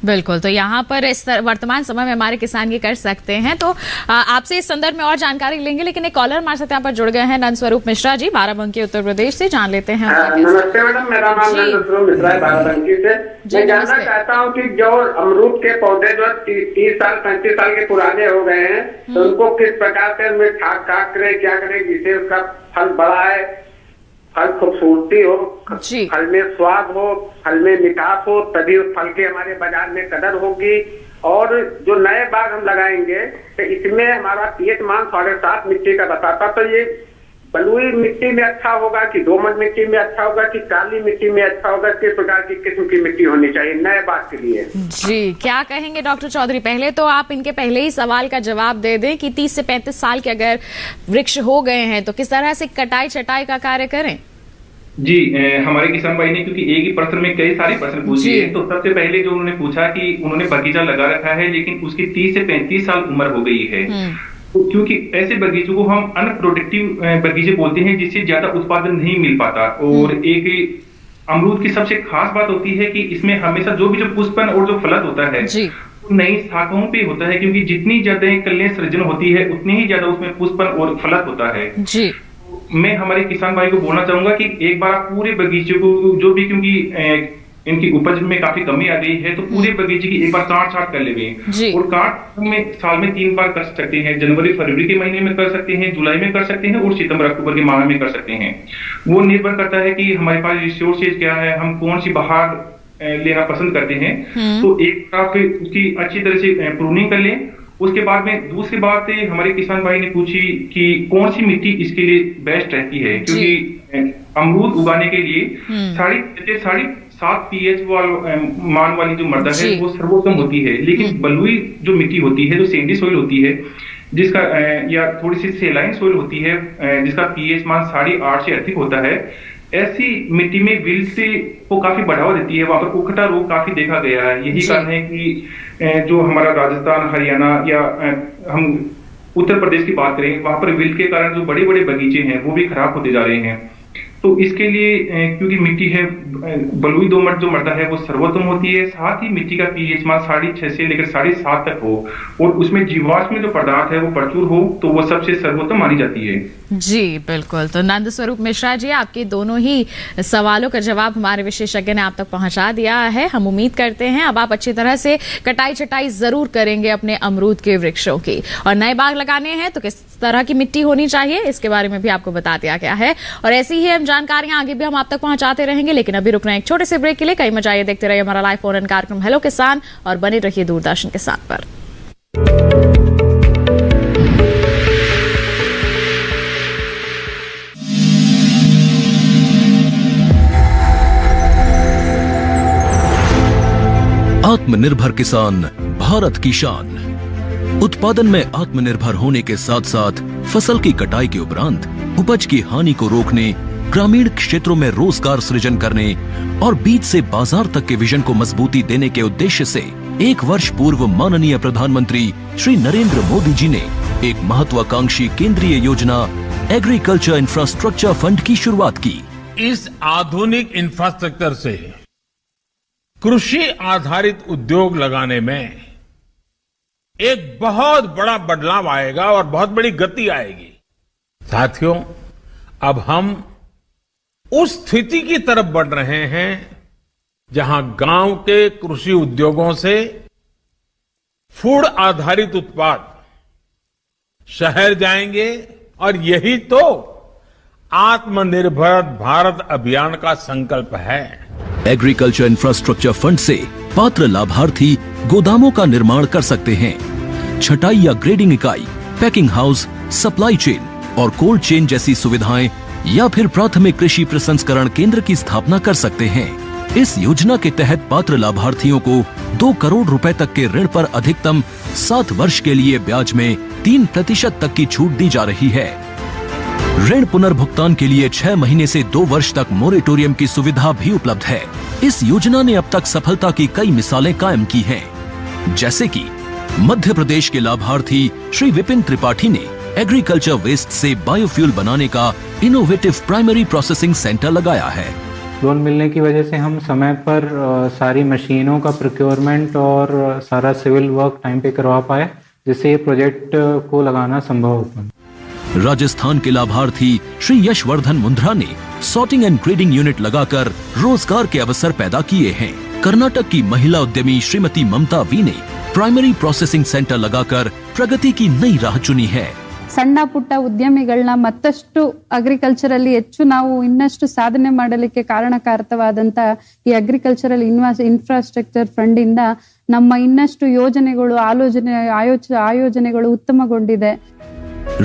बिल्कुल। तो यहाँ पर इस वर्तमान समय में हमारे किसान ये कर सकते हैं। तो आपसे इस संदर्भ में और जानकारी लेंगे, लेकिन एक कॉलर हमारे साथ यहाँ पर जुड़ गए हैं, नंद स्वरूप मिश्रा जी, बाराबंकी उत्तर प्रदेश से। जान लेते हैं। नमस्ते मैडम, मेरा नाम नंद स्वरूप मिश्रा है, बाराबंकी से। मैं जानना चाहता हूँ कि जो अमरूद के पौधे जो 30 साल 35 साल के पुराने हो गए हैं तो उनको किस प्रकार से हमें काट करें, क्या करें जिससे उसका फल बड़ा है, फल खूबसूरती हो, फल में स्वाद हो, फल में मिठास हो, तभी उस फल की हमारे बाजार में कदर होगी। और जो नए बाग हम लगाएंगे तो इसमें हमारा पीएच मान 7.5 मिट्टी का बताता, तो ये बलुई मिट्टी में अच्छा होगा कि दोमट मिट्टी में अच्छा होगा कि काली मिट्टी में अच्छा होगा, किस प्रकार की किस्म की मिट्टी होनी चाहिए नए बाग के लिए? जी क्या कहेंगे डॉक्टर चौधरी? पहले तो आप इनके पहले ही सवाल का जवाब दे दें कि 30 से 35 साल के अगर वृक्ष हो गए हैं तो किस तरह से कटाई छटाई का कार्य करें? जी, हमारे किसान भाई ने क्योंकि एक ही प्रश्न में कई सारे प्रश्न पूछे हैं, तो सबसे पहले जो उन्होंने पूछा कि उन्होंने बगीचा लगा रखा है लेकिन उसकी 30 से 35 साल उम्र हो गई है, तो क्योंकि ऐसे बगीचों को हम अनप्रोडक्टिव बगीचे बोलते हैं, जिससे ज्यादा उत्पादन नहीं मिल पाता। और एक अमरूद की सबसे खास बात होती है कि इसमें हमेशा जो पुष्पन और जो फलत होता है नई शाखाओं पे होता है, क्योंकि जितनी ज्यादा कलियां सृजन होती है उतनी ही ज्यादा उसमें पुष्पन और फलत होता है। जी मैं हमारे किसान भाई को बोलना चाहूंगा कि एक बार आप पूरे बगीचे को जो भी, क्योंकि इनकी उपज में काफी कमी आ गई है, तो पूरे बगीचे की एक बार काट छाट कर लेंगे। और काट में साल में 3 बार कर सकते हैं, जनवरी फरवरी के महीने में कर सकते हैं, जुलाई में कर सकते हैं और सितंबर अक्टूबर के माह में कर सकते हैं। वो निर्भर करता है कि हमारे पास रिसोर्सेज क्या है, हम कौन सी बहार लेना पसंद करते हैं। तो एक आप उसकी अच्छी तरह से प्रूनिंग कर लें। उसके बाद में दूसरी बात हमारे किसान भाई ने पूछी कि कौन सी मिट्टी इसके लिए बेस्ट रहती है, क्योंकि अमरूद उगाने के लिए 7.5 पीएच मान वाली जो मृदा है वो सर्वोत्तम होती है। लेकिन बलुई जो मिट्टी होती है, जो सैंडी सॉइल होती है, जिसका या थोड़ी सी सेलाइन सॉइल होती है जिसका पीएच मान 8.5 से अधिक होता है, ऐसी मिट्टी में विल्ट को काफी बढ़ावा देती है। वहां पर उकटा रोग काफी देखा गया है। यही कारण है कि जो हमारा राजस्थान, हरियाणा या हम उत्तर प्रदेश की बात करें, वहां पर विल्ट के कारण जो बड़े बड़े बगीचे हैं वो भी खराब होते जा रहे हैं। तो इसके लिए क्योंकि मिट्टी है बलुई दोमट जो मृदा है वो सर्वोत्तम होती है। साथ ही मिट्टी का पीएच मान 6.5 से लेकर 7.5 तक हो और उसमें जीवाश्म जो पदार्थ है वो प्रचुर हो, तो वो सबसे सर्वोत्तम मानी जाती है। जी बिल्कुल। तो नंद स्वरूप मिश्रा जी, आपके दोनों ही सवालों का जवाब हमारे विशेषज्ञ ने आप तक पहुंचा दिया है। हम उम्मीद करते हैं अब आप अच्छी तरह से कटाई छटाई जरूर करेंगे अपने अमरूद के वृक्षों की। और नए बाग लगाने हैं तो किस तरह की मिट्टी होनी चाहिए इसके बारे में भी आपको बता दिया गया है। और ऐसी ही हम जानकारियां आगे भी हम आप तक पहुंचाते रहेंगे, लेकिन अभी रुकना एक छोटे से ब्रेक के लिए। कई मजा ये देखते रहिए हमारा लाइव फोन इन कार्यक्रम हेलो किसान और बने रहिए दूरदर्शन के साथ पर। आत्मनिर्भर किसान भारत की शान। उत्पादन में आत्मनिर्भर होने के साथ साथ फसल की कटाई के उपरांत उपज की हानि को रोकने ग्रामीण क्षेत्रों में रोजगार सृजन करने और बीज से बाजार तक के विजन को मजबूती देने के उद्देश्य से 1 वर्ष पूर्व माननीय प्रधानमंत्री श्री नरेंद्र मोदी जी ने एक महत्वाकांक्षी केंद्रीय योजना एग्रीकल्चर इंफ्रास्ट्रक्चर फंड की शुरुआत की। इस आधुनिक इंफ्रास्ट्रक्चर से कृषि आधारित उद्योग लगाने में एक बहुत बड़ा बदलाव आएगा और बहुत बड़ी गति आएगी। साथियों, अब हम उस स्थिति की तरफ बढ़ रहे हैं जहां गांव के कृषि उद्योगों से फूड आधारित उत्पाद शहर जाएंगे और यही तो आत्मनिर्भर भारत अभियान का संकल्प है। एग्रीकल्चर इंफ्रास्ट्रक्चर फंड से पात्र लाभार्थी गोदामों का निर्माण कर सकते हैं, छटाई या ग्रेडिंग इकाई, पैकिंग हाउस, सप्लाई चेन और कोल्ड चेन जैसी सुविधाएं या फिर प्राथमिक कृषि प्रसंस्करण केंद्र की स्थापना कर सकते हैं। इस योजना के तहत पात्र लाभार्थियों को 2 करोड़ रुपए तक के ऋण पर अधिकतम 7 वर्ष के लिए ब्याज में 3% तक की छूट दी जा रही है। ऋण पुनर्भुगतान के लिए 6 महीने से 2 वर्ष तक मोरेटोरियम की सुविधा भी उपलब्ध है। इस योजना ने अब तक सफलता की कई मिसालें कायम की हैं, जैसे कि मध्य प्रदेश के लाभार्थी श्री विपिन त्रिपाठी ने एग्रीकल्चर वेस्ट से बायोफ्यूल बनाने का इनोवेटिव प्राइमरी प्रोसेसिंग सेंटर लगाया है। लोन मिलने की वजह से हम समय पर सारी मशीनों का प्रोक्योरमेंट और सारा सिविल वर्क टाइम पे करवा पाए, जिससे ये प्रोजेक्ट को लगाना संभव हो पाए। राजस्थान के लाभार्थी श्री यशवर्धन मुंद्रा ने सॉर्टिंग एंड ग्रेडिंग यूनिट लगाकर रोजगार के अवसर पैदा किए हैं। कर्नाटक की महिला उद्यमी श्रीमती ममता वी ने प्राइमरी प्रोसेसिंग सेंटर लगाकर प्रगति की नई राह चुनी है। ಸಣ್ಣ ಪುಟ್ಟ ಉದ್ಯಮಿಗಳನ್ನ ಮತ್ತಷ್ಟು ಅಗ್ರಿಕಲ್ಚರ್ ಅಲ್ಲಿ ಹೆಚ್ಚು ನಾವು ಇನ್ನಷ್ಟು ಸಾಧನೆ ಮಾಡಲಿಕ್ಕೆ ಕಾರಣಕಾರಕವಾದಂತ ಈ ಅಗ್ರಿಕಲ್ಚರಲ್ ಇನ್ಫ್ರಾಸ್ಟ್ರಕ್ಚರ್ ಫಂಡ್ ಇಂದ ನಮ್ಮ ಇನ್ನಷ್ಟು ಯೋಜನೆಗಳು ಆಯೋಜನೆಗಳು ಉತ್ತಮಗೊಂಡಿದೆ।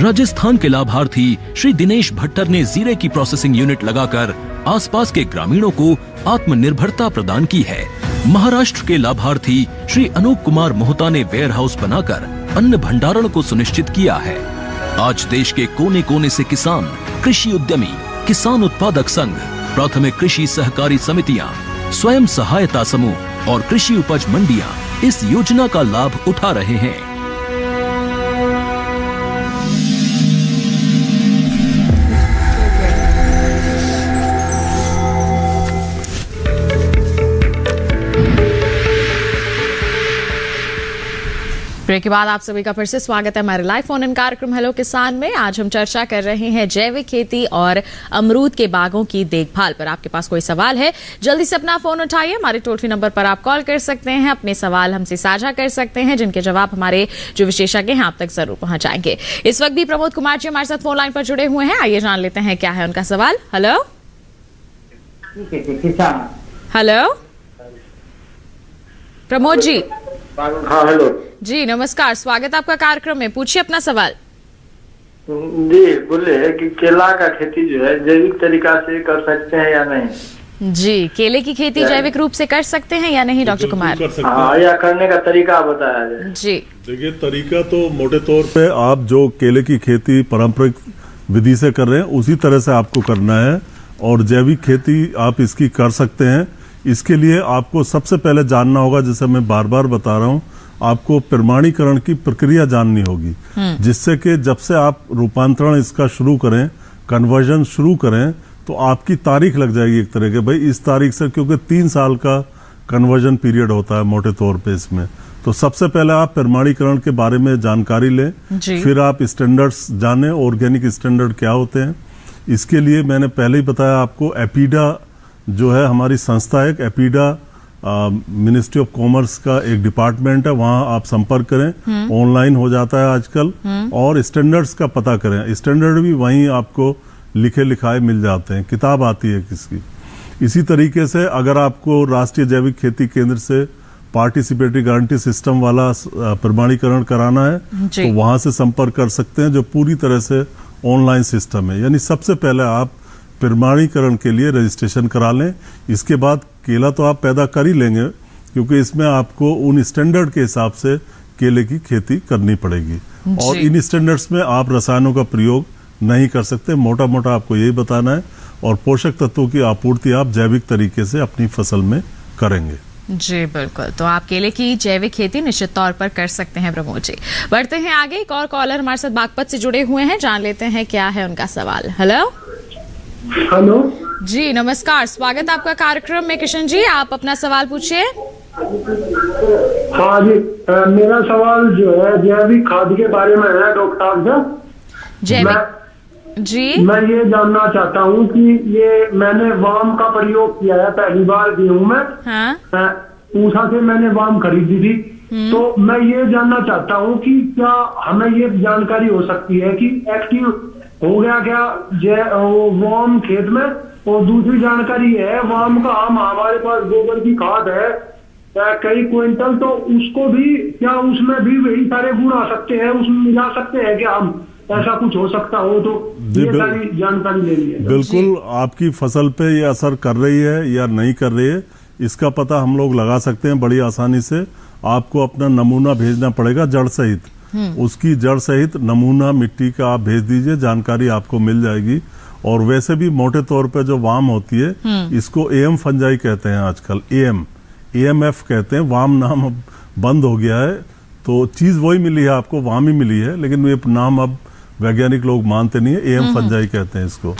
राजस्थान के लाभार्थी श्री दिनेश भट्टर ने जीरे की प्रोसेसिंग यूनिट लगाकर आसपास के ग्रामीणों को आत्मनिर्भरता प्रदान की है। महाराष्ट्र के लाभार्थी श्री अनूप कुमार मोहता ने वेयर हाउस बनाकर अन्न भंडारण को सुनिश्चित किया है। आज देश के कोने कोने से किसान, कृषि उद्यमी, किसान उत्पादक संघ, प्राथमिक कृषि सहकारी समितियां, स्वयं सहायता समूह और कृषि उपज मंडियां इस योजना का लाभ उठा रहे हैं। ब्रेक के बाद आप सभी का फिर से स्वागत है हमारे लाइव फोन इन कार्यक्रम हेलो किसान में। आज हम चर्चा कर रहे हैं जैविक खेती और अमरूद के बागों की देखभाल पर। आपके पास कोई सवाल है, जल्दी से अपना फोन उठाइए। हमारे टोल फ्री नंबर पर आप कॉल कर सकते हैं, अपने सवाल हमसे साझा कर सकते हैं, जिनके जवाब हमारे जो विशेषज्ञ हैं आप तक जरूर पहुंचाएंगे। इस वक्त भी प्रमोद कुमार जी हमारे साथ फोन लाइन पर जुड़े हुए हैं। आइए जान लेते हैं क्या है उनका सवाल। Hello hello Pramod ji. हाँ हेलो जी नमस्कार, स्वागत आपका कार्यक्रम में। पूछिए अपना सवाल। जी बोले कि केला का खेती जो है जैविक तरीका से कर सकते हैं या नहीं? जी, केले की खेती जैविक रूप से कर सकते हैं या नहीं डॉक्टर कुमार? हाँ, या करने का तरीका बताया जाए। जी देखिए, तरीका तो मोटे तौर पे आप जो केले की खेती पारंपरिक विधि से कर रहे हैं उसी तरह से आपको करना है, और जैविक खेती आप इसकी कर सकते हैं। इसके लिए आपको सबसे पहले जानना होगा, जैसे मैं बार बार बता रहा हूं, आपको प्रमाणीकरण की प्रक्रिया जाननी होगी, जिससे कि जब से आप रूपांतरण इसका शुरू करें, कन्वर्जन शुरू करें, तो आपकी तारीख लग जाएगी एक तरह के, भाई इस तारीख से, क्योंकि 3 साल का कन्वर्जन पीरियड होता है मोटे तौर पे इसमें। तो सबसे पहले आप प्रमाणीकरण के बारे में जानकारी लें, फिर आप स्टैंडर्ड्स जानें, ऑर्गेनिक स्टैंडर्ड क्या होते हैं। इसके लिए मैंने पहले ही बताया आपको, एपीडा जो है हमारी संस्था है, एपीडा मिनिस्ट्री ऑफ कॉमर्स का एक डिपार्टमेंट है, वहां आप संपर्क करें, ऑनलाइन हो जाता है आजकल, और स्टैंडर्ड्स का पता करें। स्टैंडर्ड भी वहीं आपको लिखे लिखाए मिल जाते हैं, किताब आती है किसकी। इसी तरीके से अगर आपको राष्ट्रीय जैविक खेती केंद्र से पार्टिसिपेटरी गारंटी सिस्टम वाला प्रमाणीकरण कराना है, तो वहां से संपर्क कर सकते हैं, जो पूरी तरह से ऑनलाइन सिस्टम है। यानी सबसे पहले आप प्रमाणीकरण के लिए रजिस्ट्रेशन करा लें। इसके बाद केला तो आप पैदा कर ही लेंगे, क्योंकि इसमें आपको उन स्टैंडर्ड के हिसाब से केले की खेती करनी पड़ेगी, और इन स्टैंडर्ड्स में आप रसायनों का प्रयोग नहीं कर सकते। मोटा मोटा आपको यही बताना है। और पोषक तत्वों की आपूर्ति आप जैविक तरीके से अपनी फसल में करेंगे। जी बिल्कुल, तो आप केले की जैविक खेती निश्चित तौर पर कर सकते हैं प्रमोद जी। बढ़ते हैं आगे, एक और कॉलर हमारे साथ बागपत से जुड़े हुए हैं, जान लेते हैं क्या है उनका सवाल। हेलो जी नमस्कार, स्वागत आपका कार्यक्रम में। किशन जी आप अपना सवाल पूछिए। हाँ जी, मेरा सवाल जो है जैविक खाद के बारे में है डॉक्टर साहब। जैविक जी मैं ये जानना चाहता हूँ कि ये मैंने वाम का प्रयोग किया है पहली बार गेहूं में। हाँ? पूसा से मैंने वाम खरीदी थी, तो मैं ये जानना चाहता हूँ कि क्या हमें ये जानकारी हो सकती है कि एक्टिव हो गया क्या वो वाम खेत में। और दूसरी जानकारी है वाम का हमारे पास गोबर की खाद है कई क्विंटल, तो उसको भी क्या उसमें भी वही सारे गुण आ सकते हैं, उसमें मिला सकते हैं क्या हम, ऐसा कुछ हो सकता हो तो ये सारी जानकारी लेनी है। बिल्कुल, आपकी फसल पे ये असर कर रही है या नहीं कर रही है इसका पता हम लोग लगा सकते हैं बड़ी आसानी से। आपको अपना नमूना भेजना पड़ेगा जड़ सहित, उसकी जड़ सहित नमूना मिट्टी का आप भेज दीजिए, जानकारी आपको मिल जाएगी। और वैसे भी मोटे तौर पे जो वाम होती है इसको एम फंजाई कहते हैं आजकल, AMF कहते हैं। वाम नाम अब बंद हो गया है, तो चीज वही मिली है आपको, वाम ही मिली है, लेकिन ये नाम अब वैज्ञानिक लोग मानते नहीं है, एम फंजाई कहते हैं इसको।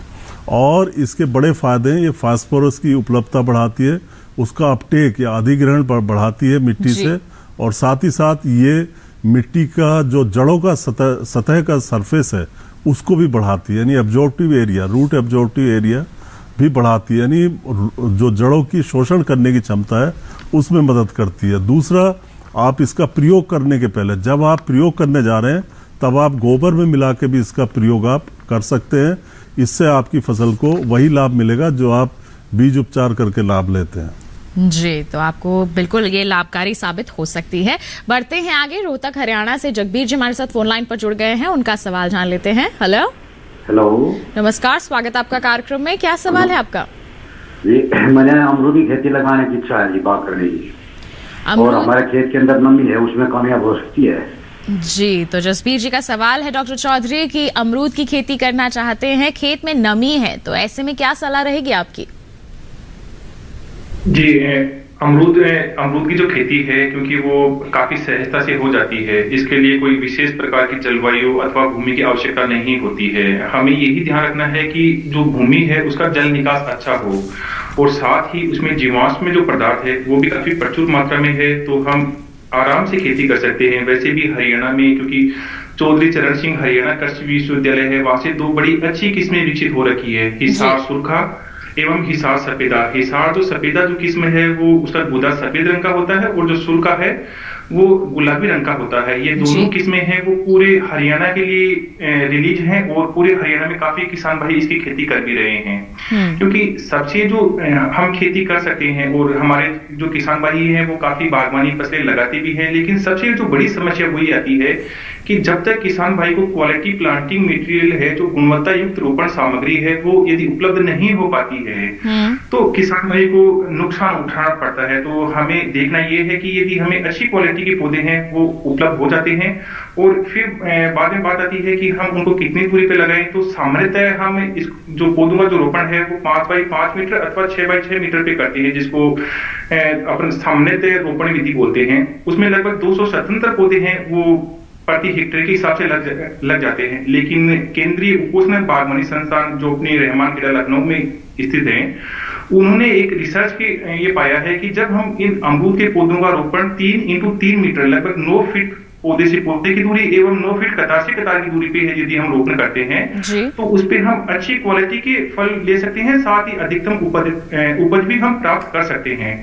और इसके बड़े फायदे हैं, ये फास्फोरस की उपलब्धता बढ़ाती है, उसका अपटेक या अधिग्रहण बढ़ाती है मिट्टी से, और साथ ही साथ ये मिट्टी का जो जड़ों का सतह का सरफेस है उसको भी बढ़ाती है, यानी absorptive area, root absorptive area भी बढ़ाती है, यानी जो जड़ों की शोषण करने की क्षमता है उसमें मदद करती है। दूसरा, आप इसका प्रयोग करने के पहले, जब आप प्रयोग करने जा रहे हैं तब आप गोबर में मिला के भी इसका प्रयोग आप कर सकते हैं। इससे आपकी फसल को वही लाभ मिलेगा जो आप बीज उपचार करके लाभ लेते हैं। जी, तो आपको बिल्कुल ये लाभकारी साबित हो सकती है। बढ़ते हैं आगे, रोहतक हरियाणा से जगबीर जी हमारे साथ फोन लाइन पर जुड़ गए हैं, उनका सवाल जान लेते हैं। हेलो नमस्कार, स्वागत आपका कार्यक्रम में, क्या सवाल है आपका? जी मैंने अमरूद की खेती लगाने की इच्छा है जी, बात करने की, और हमारे खेत के अंदर नमी है, उसमें कामयाब हो सकती है जी। तो जसबीर जी का सवाल है डॉक्टर चौधरी कि अमरूद की खेती करना चाहते हैं, खेत में नमी है, तो ऐसे में क्या सलाह रहेगी आपकी? जी, अमरूद की जो खेती है, क्योंकि वो काफी सहजता से हो जाती है, इसके लिए कोई विशेष प्रकार की जलवायु अथवा भूमि की आवश्यकता नहीं होती है। हमें यही ध्यान रखना है कि जो भूमि है उसका जल निकास अच्छा हो, और साथ ही उसमें जीवाश्म जो पदार्थ है वो भी काफी प्रचुर मात्रा में है, तो हम आराम से खेती कर सकते हैं। वैसे भी हरियाणा में, क्योंकि चौधरी चरण सिंह हरियाणा कृषि विश्वविद्यालय है, वहां से 2 बड़ी अच्छी किस्में विकसित हो रखी है, हिसार सुरखा एवं हिसार सफेदा। हिसार जो सफेदा जो किस्म है वो उसका गुदा सफेद रंग का होता है, और जो सुरखा है वो गुलाबी रंग का होता है। ये दोनों किस्में हैं वो पूरे हरियाणा के लिए रिलीज हैं, और पूरे हरियाणा में काफी किसान भाई इसकी खेती कर भी रहे हैं। क्योंकि सबसे जो हम खेती कर सकते हैं, और हमारे जो किसान भाई हैं वो काफी बागवानी फसलें लगाते भी हैं, लेकिन सबसे जो बड़ी समस्या वही आती है कि जब तक किसान भाई को क्वालिटी प्लांटिंग मटेरियल है, जो गुणवत्ता युक्त रोपण सामग्री है, वो यदि उपलब्ध नहीं हो पाती है तो किसान भाई को नुकसान उठाना पड़ता है। तो हमें देखना ये है कि यदि हमें अच्छी क्वालिटी के पौधे हैं वो उपलब्ध हो जाते हैं, और फिर बाद में बात आती है कि हम उनको कितनी दूरी पे लगाएं। तो सामान्यतः हम इस जो पौधों का जो रोपण है वो 5 बाई 5 मीटर अथवा 6 बाई 6 मीटर पे करते हैं, जिसको अपन सामान्यतः रोपण विधि बोलते हैं। उसमें लगभग 277 पौधे हैं वो प्रति हेक्टेयर के हिसाब से लग जाते हैं। लेकिन केंद्रीय उपोष्ण बागवानी संस्थान जो अपने रहमान खेड़ा लखनऊ में स्थित है, उन्होंने एक रिसर्च के ये पाया है कि जब हम इन अमरूद के पौधों का रोपण 3x3 मीटर लगभग 9 फीट पौधे से पौधे की दूरी एवं 9 फीट कतार से कतार की दूरी पे है यदि हम रोपण करते हैं, तो उस पे हम अच्छी क्वालिटी के फल ले सकते हैं, साथ ही अधिकतम उपज भी हम प्राप्त कर सकते हैं।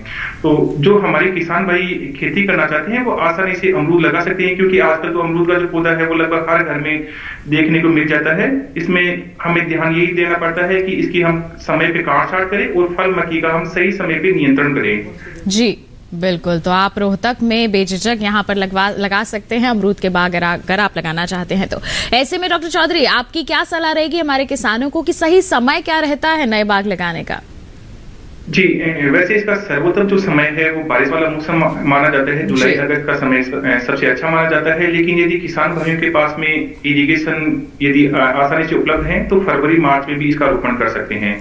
तो जो हमारे किसान भाई खेती करना चाहते हैं वो आसानी से अमरूद लगा सकते हैं, क्योंकि आजकल तो अमरूद का जो पौधा है वो लगभग हर घर में देखने को मिल जाता है। इसमें हमें ध्यान यही देना पड़ता है कि इसकी हम समय पे काट छाट करें और फल मक्खी का हम सही समय पे नियंत्रण करें। जी बिल्कुल, तो आप रोहतक में बेझिझक यहाँ पर लगा सकते हैं अमरूद के बाग अगर आप लगाना चाहते हैं तो। ऐसे में डॉक्टर चौधरी आपकी क्या सलाह रहेगी हमारे किसानों को कि सही समय क्या रहता है नए बाग लगाने का? जी, वैसे इसका सर्वोत्तम जो समय है वो बारिश वाला मौसम माना जाता है। जुलाई अगस्त का समय सबसे अच्छा माना जाता है। लेकिन यदि किसान भाइयों के पास में इरिगेशन यदि आसानी से उपलब्ध है तो फरवरी मार्च में भी इसका रोपण कर सकते हैं।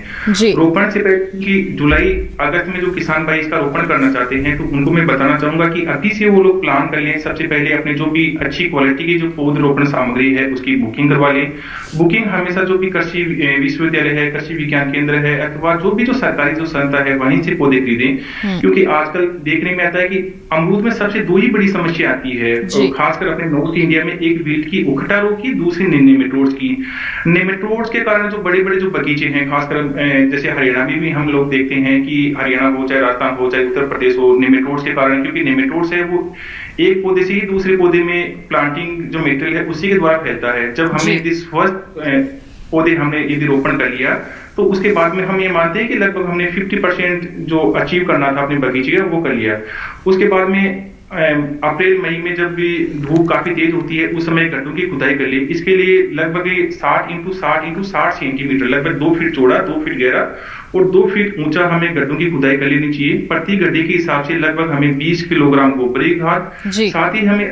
रोपण से पहले कि जुलाई अगस्त में जो किसान भाई इसका रोपण करना चाहते हैं तो उनको मैं बताना चाहूंगा कि अभी से वो लोग प्लान कर लें। सबसे पहले अपने जो भी अच्छी क्वालिटी की जो पौध रोपण सामग्री है उसकी बुकिंग करवा लें। बुकिंग हमेशा जो भी कृषि विश्वविद्यालय है, कृषि विज्ञान केंद्र है अथवा जो भी जो सरकारी जो संस्था है वहीं से पौधे खरीदें। क्योंकि आजकल देखने में आता है कि अमरूद में सबसे दो ही बड़ी समस्या आती है, खासकर अपने नॉर्थ इंडिया में। एक विल्ट की उखटा रोग की, दूसरी नेमेटोड्स की। नेमेटोड्स के कारण जो बड़े बड़े जो बगीचे हैं, खासकर जैसे हरियाणा में भी हम लोग देखते हैं कि हरियाणा हो चाहे राजस्थान हो चाहे उत्तर प्रदेश हो, नेमेटोड्स के कारण, क्योंकि नेमेटोड्स है वो एक पौधे से ही दूसरे पौधे में प्लांटिंग जो मेटेरियल है उसी के द्वारा फैलता है। जब हमने दिस फर्स्ट पौधे हमने यदि रोपण कर लिया तो उसके बाद में हम ये मानते हैं कि लगभग हमने 50% जो अचीव करना था अपने बगीचे का वो कर लिया। उसके बाद में अप्रैल मई में जब भी धूप काफी तेज होती है उस समय गड्ढों की खुदाई कर ली। इसके लिए लगभग 60 इंटू 60 सेंटीमीटर, लगभग 2 फीट चौड़ा 2 फीट गहरा और 2 फीट ऊंचा हमें गड्ढों की खुदाई कर लेनी चाहिए। प्रति गड्ढे के हिसाब से लगभग हमें 20 किलोग्राम गोबरी खाद, साथ ही हमें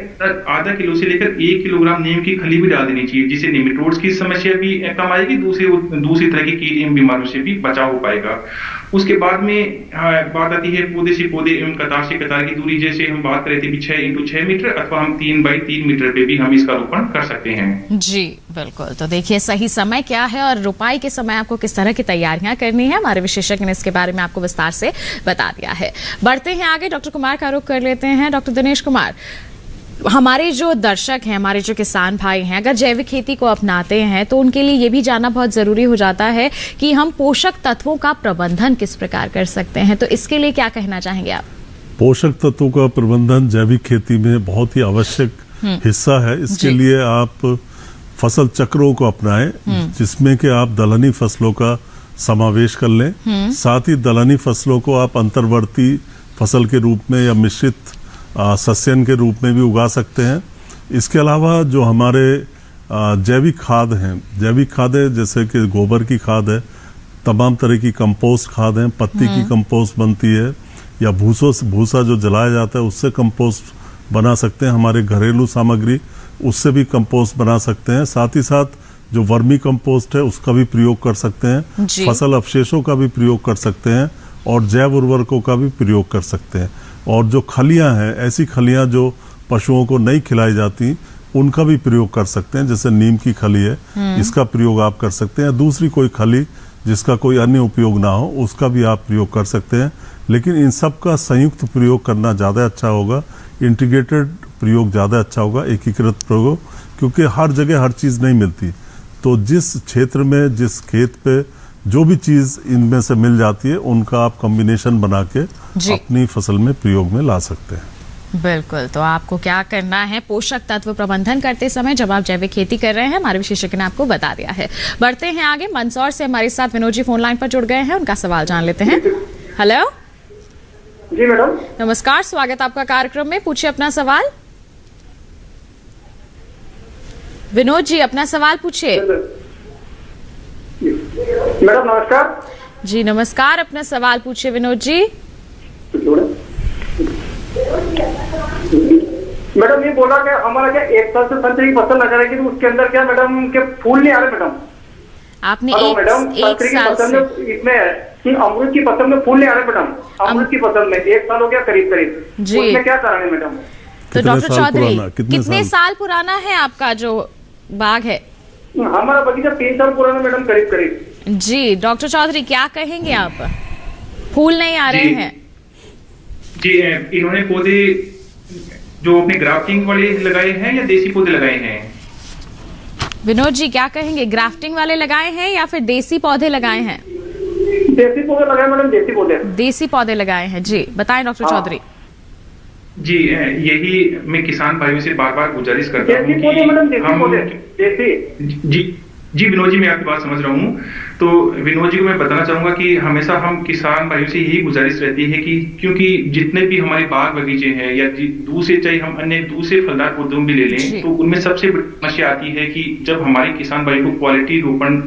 आधा किलो से लेकर 1 किलोग्राम नीम की खली भी डाल देनी चाहिए, जिससे नेमेटोड्स की समस्या भी कम आएगी, दूसरी तरह की कीट एवं बीमारियों से भी बचाव हो पाएगा। उसके बाद में बात आती है पौधे से पौधे एवं कतार से कतार की दूरी। जैसे हम बात कर रहे थे 6 इंटू 6 मीटर अथवा हम 3 बाई 3 मीटर पे भी हम इसका रोपण कर सकते हैं। जी बिल्कुल। तो देखिए सही समय क्या है और रोपाई के समय आपको किस तरह की तैयारियां करनी है, हमारे विशेषज्ञ ने इसके बारे में आपको विस्तार से बता दिया है। बढ़ते हैं आगे, डॉक्टर कुमार का रुख कर लेते हैं। डॉक्टर दिनेश कुमार, हमारे जो दर्शक हैं, हमारे जो किसान भाई हैं, अगर जैविक खेती को अपनाते हैं तो उनके लिए ये भी जानना बहुत जरूरी हो जाता है कि हम पोषक तत्वों का प्रबंधन किस प्रकार कर सकते हैं। तो इसके लिए क्या कहना चाहेंगे आप? पोषक तत्वों का प्रबंधन जैविक खेती में बहुत ही आवश्यक हिस्सा है। इसके लिए आप फसल चक्रों को अपनाएं, जिसमें कि आप दलहनी फसलों का समावेश कर लें। साथ ही दलहनी फसलों को आप अंतर्वर्ती फसल के रूप में या मिश्रित सस्यन के रूप में भी उगा सकते हैं। इसके अलावा जो हमारे जैविक खाद हैं, जैविक खादें जैसे कि गोबर की खाद है, तमाम तरह की कंपोस्ट खाद हैं, पत्ती की कंपोस्ट बनती है या भूसा जो जलाया जाता है उससे कंपोस्ट बना सकते हैं। हमारे घरेलू सामग्री उससे भी कंपोस्ट बना सकते हैं। साथ ही साथ जो वर्मी कंपोस्ट है उसका भी प्रयोग कर सकते हैं, फसल अवशेषों का भी प्रयोग कर सकते हैं और जैव उर्वरकों का भी प्रयोग कर सकते हैं। और जो खलियां हैं, ऐसी खलियां जो पशुओं को नहीं खिलाई जाती उनका भी प्रयोग कर सकते हैं। जैसे नीम की खली है, इसका प्रयोग आप कर सकते हैं। दूसरी कोई खली जिसका कोई अन्य उपयोग ना हो उसका भी आप प्रयोग कर सकते हैं। लेकिन इन सब का संयुक्त प्रयोग करना ज़्यादा अच्छा होगा, इंटीग्रेटेड प्रयोग ज़्यादा अच्छा होगा, एकीकृत प्रयोग, क्योंकि हर जगह हर चीज़ नहीं मिलती। तो जिस क्षेत्र में, जिस खेत पे जो भी चीज इनमें से मिल जाती है उनका आप कॉम्बिनेशन बना के अपनी फसल में प्रयोग में ला सकते हैं। बिल्कुल। तो आपको क्या करना है पोषक तत्व प्रबंधन करते समय जब आप जैविक खेती कर रहे हैं, हमारे विशेषज्ञ ने आपको बता दिया है। बढ़ते हैं आगे, मंदसौर से हमारे साथ विनोद जी फोन लाइन पर जुड़ गए हैं, उनका सवाल जान लेते हैं। हेलो जी मैडम, नमस्कार, स्वागत आपका कार्यक्रम में, पूछिए अपना सवाल। विनोद जी अपना सवाल पूछिए। मैडम नमस्कार। जी नमस्कार, अपना सवाल पूछिए विनोद जी। मैडम ये बोला कि हमारा क्या 1 साल से संतरे की फसल लगा रही थी तो उसके अंदर क्या मैडम के फूल नहीं आ रहे मैडम? आपने मैडम संतरे की फसल में इसमें है कि अमरूद की फसल में फूल नहीं आ रहे मैडम। अमरूद की फसल में 1 साल हो गया करीब करीब, उसमें क्या कारण है मैडम? तो डॉक्टर चौधरी, कितने साल पुराना है आपका जो बाग है? हमारा बगीचा 3 साल पुराना मैडम, करीब करीब। जी डॉक्टर चौधरी क्या कहेंगे आप? फूल नहीं आ रहे हैं। जी इन्होंने पौधे जो अपने ग्राफ्टिंग वाले लगाए हैं या देसी पौधे लगाए हैं? विनोद जी क्या कहेंगे, ग्राफ्टिंग वाले लगाए हैं या फिर देसी पौधे लगाए हैं? देसी पौधे लगाए मैडम, देसी पौधे। देसी पौधे लगाए हैं, जी बताएं डॉक्टर चौधरी। जी यही मैं किसान भाइयों से बार बार गुजारिश करता हूँ कि मैडम देसी पौधे, देसी। जी विनोद जी, मैं आपकी बात समझ रहा हूँ। तो विनोद जी को मैं बताना चाहूंगा कि हमेशा हम किसान भाइयों से यही गुजारिश रहती है कि क्योंकि जितने भी हमारे बाग बगीचे हैं या दूसरे चाहे हम अन्य दूसरे फलदार पौधों भी ले लें, तो उनमें सबसे बड़ी समस्या आती है कि जब हमारे किसान भाई को क्वालिटी रोपण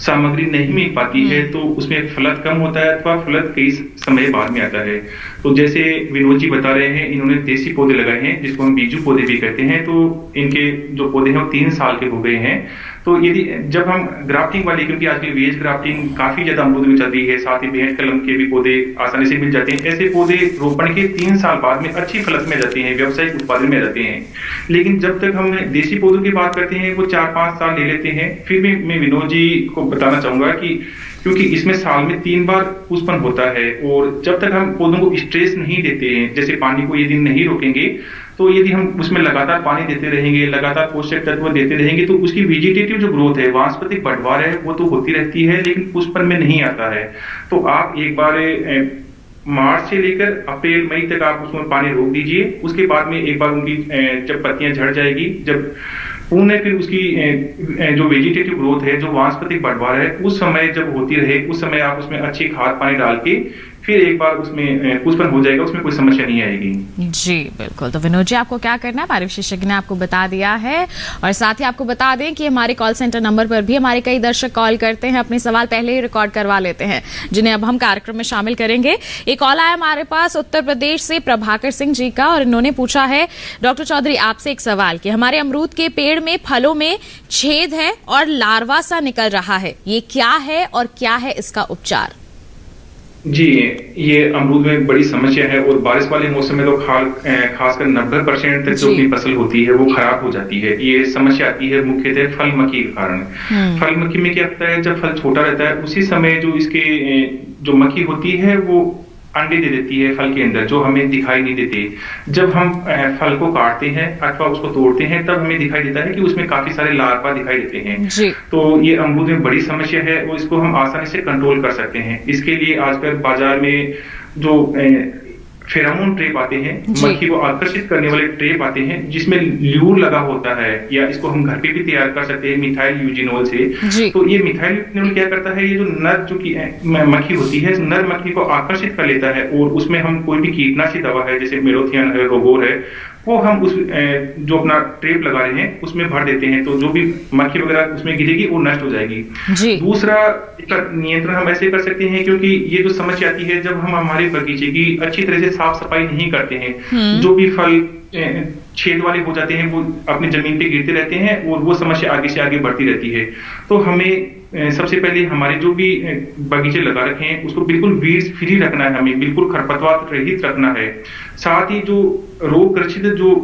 सामग्री नहीं मिल पाती है तो उसमें फलत कम होता है अथवा फलत कई समय बाद में आता है। तो जैसे विनोद जी बता रहे हैं, इन्होंने देसी पौधे लगाए हैं जिसको हम बीजू पौधे भी कहते हैं। तो इनके जो पौधे हैं वो 3 साल के हो गए हैं। तो यदि जब हम ग्राफ्टिंग वाली, क्योंकि आजकल वेज ग्राफ्टिंग काफी ज्यादा अमरूद में चल रही है, साथ ही भेड़ कलम के भी पौधे आसानी से मिल जाते हैं, ऐसे पौधे रोपण के 3 साल बाद में अच्छी फलत में जाते हैं, व्यावसायिक उत्पादन में जाते हैं। लेकिन जब तक हम देसी पौधों की बात करते हैं वो 4-5 साल ले लेते हैं। फिर भी मैं विनोद जी को बताना चाहूंगा कि क्योंकि इसमें साल में 3 बार पुष्पन होता है और जब तक हम पौधों को स्ट्रेस नहीं देते हैं, जैसे पानी को यदि नहीं रोकेंगे, तो यदि हम उसमें लगातार पानी देते रहेंगे, लगातार पोषक तत्व देते रहेंगे, तो उसकी वेजिटेटिव जो ग्रोथ है, वानस्पतिक बढ़वार है, वो तो होती रहती है लेकिन पुष्पन में नहीं आता है। तो आप एक बार मार्च से लेकर अप्रैल मई तक आप उसमें पानी रोक दीजिए। उसके बाद में एक बार उनकी जब पत्तियां झड़ जाएगी, जब पुनः फिर उसकी जो वेजिटेटिव ग्रोथ है, जो वानस्पतिक बढ़वार है, उस समय जब होती रहे, उस समय आप उसमें अच्छी खाद पानी डाल के फिर एक बार उसमें पुष्पन हो जाएगा, उसमें कोई समस्या नहीं आएगी। जी बिल्कुल। तो विनोद जी, आपको क्या करना है, हमारे विशेषज्ञ ने आपको बता दिया है। और साथ ही आपको बता दें कि हमारे कॉल सेंटर नंबर पर भी हमारे कई दर्शक कॉल करते हैं, अपने सवाल पहले ही रिकॉर्ड करवा लेते हैं, जिन्हें अब हम कार्यक्रम में शामिल करेंगे। एक कॉल आया हमारे पास उत्तर प्रदेश से प्रभाकर सिंह जी का, और इन्होंने पूछा है डॉक्टर चौधरी आपसे एक सवाल कि हमारे अमरूद के पेड़ में फलों में छेद है और लार्वा सा निकल रहा है, ये क्या है और क्या है इसका उपचार? जी, ये अमरूद में बड़ी समस्या है और बारिश वाले मौसम में तो खासकर 90% तक जो भी फसल होती है वो खराब हो जाती है। ये समस्या आती है मुख्यतः फल मक्खी के कारण। फल मक्खी में क्या होता है, जब फल छोटा रहता है उसी समय जो इसके जो मक्खी होती है वो अंडे दे देती है फल के अंदर, जो हमें दिखाई नहीं देते। जब हम फल को काटते हैं अथवा उसको तोड़ते हैं तब हमें दिखाई देता है कि उसमें काफी सारे लार्वा दिखाई देते हैं। तो ये अमरूद में बड़ी समस्या है और इसको हम आसानी से कंट्रोल कर सकते हैं। इसके लिए आजकल बाजार में जो फेरामोन ट्रेप आते हैं, मक्खी को आकर्षित करने वाले ट्रेप आते हैं, जिसमें ल्यूर लगा होता है, या इसको हम घर पे भी तैयार कर सकते हैं मिथाइल यूजिनोल से। तो ये मिथाइल यूजिनोल क्या करता है, ये जो नर जो की मक्खी होती है, नर मक्खी को आकर्षित कर लेता है और उसमें हम कोई भी कीटनाशी दवा है, जैसे मेलोथियन है, रोगोर है, वो हम उस जो अपना ट्रेप लगा रहे हैं उसमें भर देते हैं, तो जो भी मक्खी वगैरह उसमें गिरेगी वो नष्ट हो जाएगी। दूसरा, इसका नियंत्रण हम ऐसे कर सकते हैं, क्योंकि ये जो समस्या आती है जब हम हमारे बगीचे की अच्छी तरह से साफ सफाई नहीं करते हैं, जो भी फल छेद वाले हो जाते हैं वो अपनी जमीन पे गिरते रहते हैं और वो समस्या आगे से आगे बढ़ती रहती है। तो हमें सबसे पहले हमारे जो भी बगीचे लगा रखे हैं उसको बिल्कुल वीड्स फ्री रखना है, हमें बिल्कुल खरपतवार रहित रखना है। साथ ही जो रोग ग्रसित जो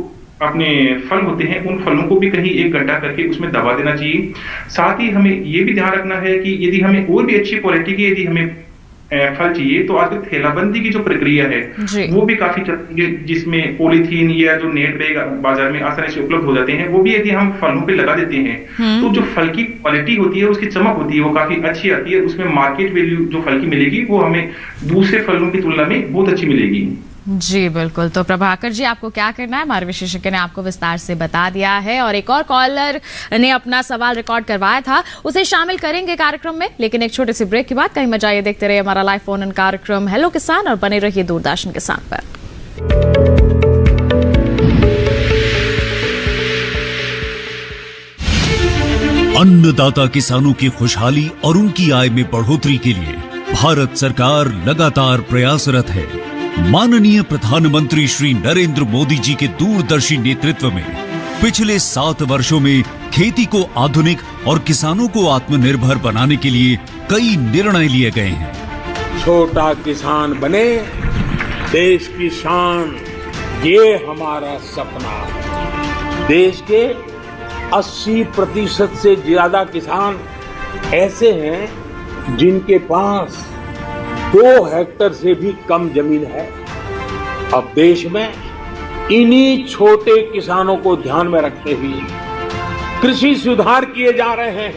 अपने फल होते हैं उन फलों को भी कहीं एक गड्ढा करके उसमें दबा देना चाहिए। साथ ही हमें ये भी ध्यान रखना है कि यदि हमें और भी अच्छी क्वालिटी की यदि हमें फल चाहिए तो आजकल थैलाबंदी की जो प्रक्रिया है वो भी काफी चलती है, जिसमें पॉलीथीन या जो नेट बैग बाजार में आसानी से उपलब्ध हो जाते हैं, वो भी यदि हम फलों पे लगा देते हैं तो जो फल की क्वालिटी होती है, उसकी चमक होती है, वो काफी अच्छी आती है। उसमें मार्केट वैल्यू जो फल की मिलेगी वो हमें दूसरे फलों की तुलना में बहुत अच्छी मिलेगी। जी बिल्कुल। तो प्रभाकर जी, आपको क्या करना है, हमारे विशेषज्ञ ने आपको विस्तार से बता दिया है। और एक और कॉलर ने अपना सवाल रिकॉर्ड करवाया था, उसे शामिल करेंगे कार्यक्रम में, लेकिन एक छोटे से ब्रेक के बाद। कहीं मत जाइए, देखते रहिए हमारा लाइव फोन इन कार्यक्रम हेलो किसान और बने रहिए दूरदर्शन किसान पर। अन्नदाता किसानों की खुशहाली और उनकी आय में बढ़ोतरी के लिए भारत सरकार लगातार प्रयासरत है। माननीय प्रधानमंत्री श्री नरेंद्र मोदी जी के दूरदर्शी नेतृत्व में पिछले 7 वर्षों में खेती को आधुनिक और किसानों को आत्मनिर्भर बनाने के लिए कई निर्णय लिए गए हैं। छोटा किसान बने देश की शान, ये हमारा सपना है। देश के 80% से ज्यादा किसान ऐसे हैं जिनके पास 2 हेक्टेयर से भी कम जमीन है। अब देश में इन्हीं छोटे किसानों को ध्यान में रखते हुए कृषि सुधार किए जा रहे हैं,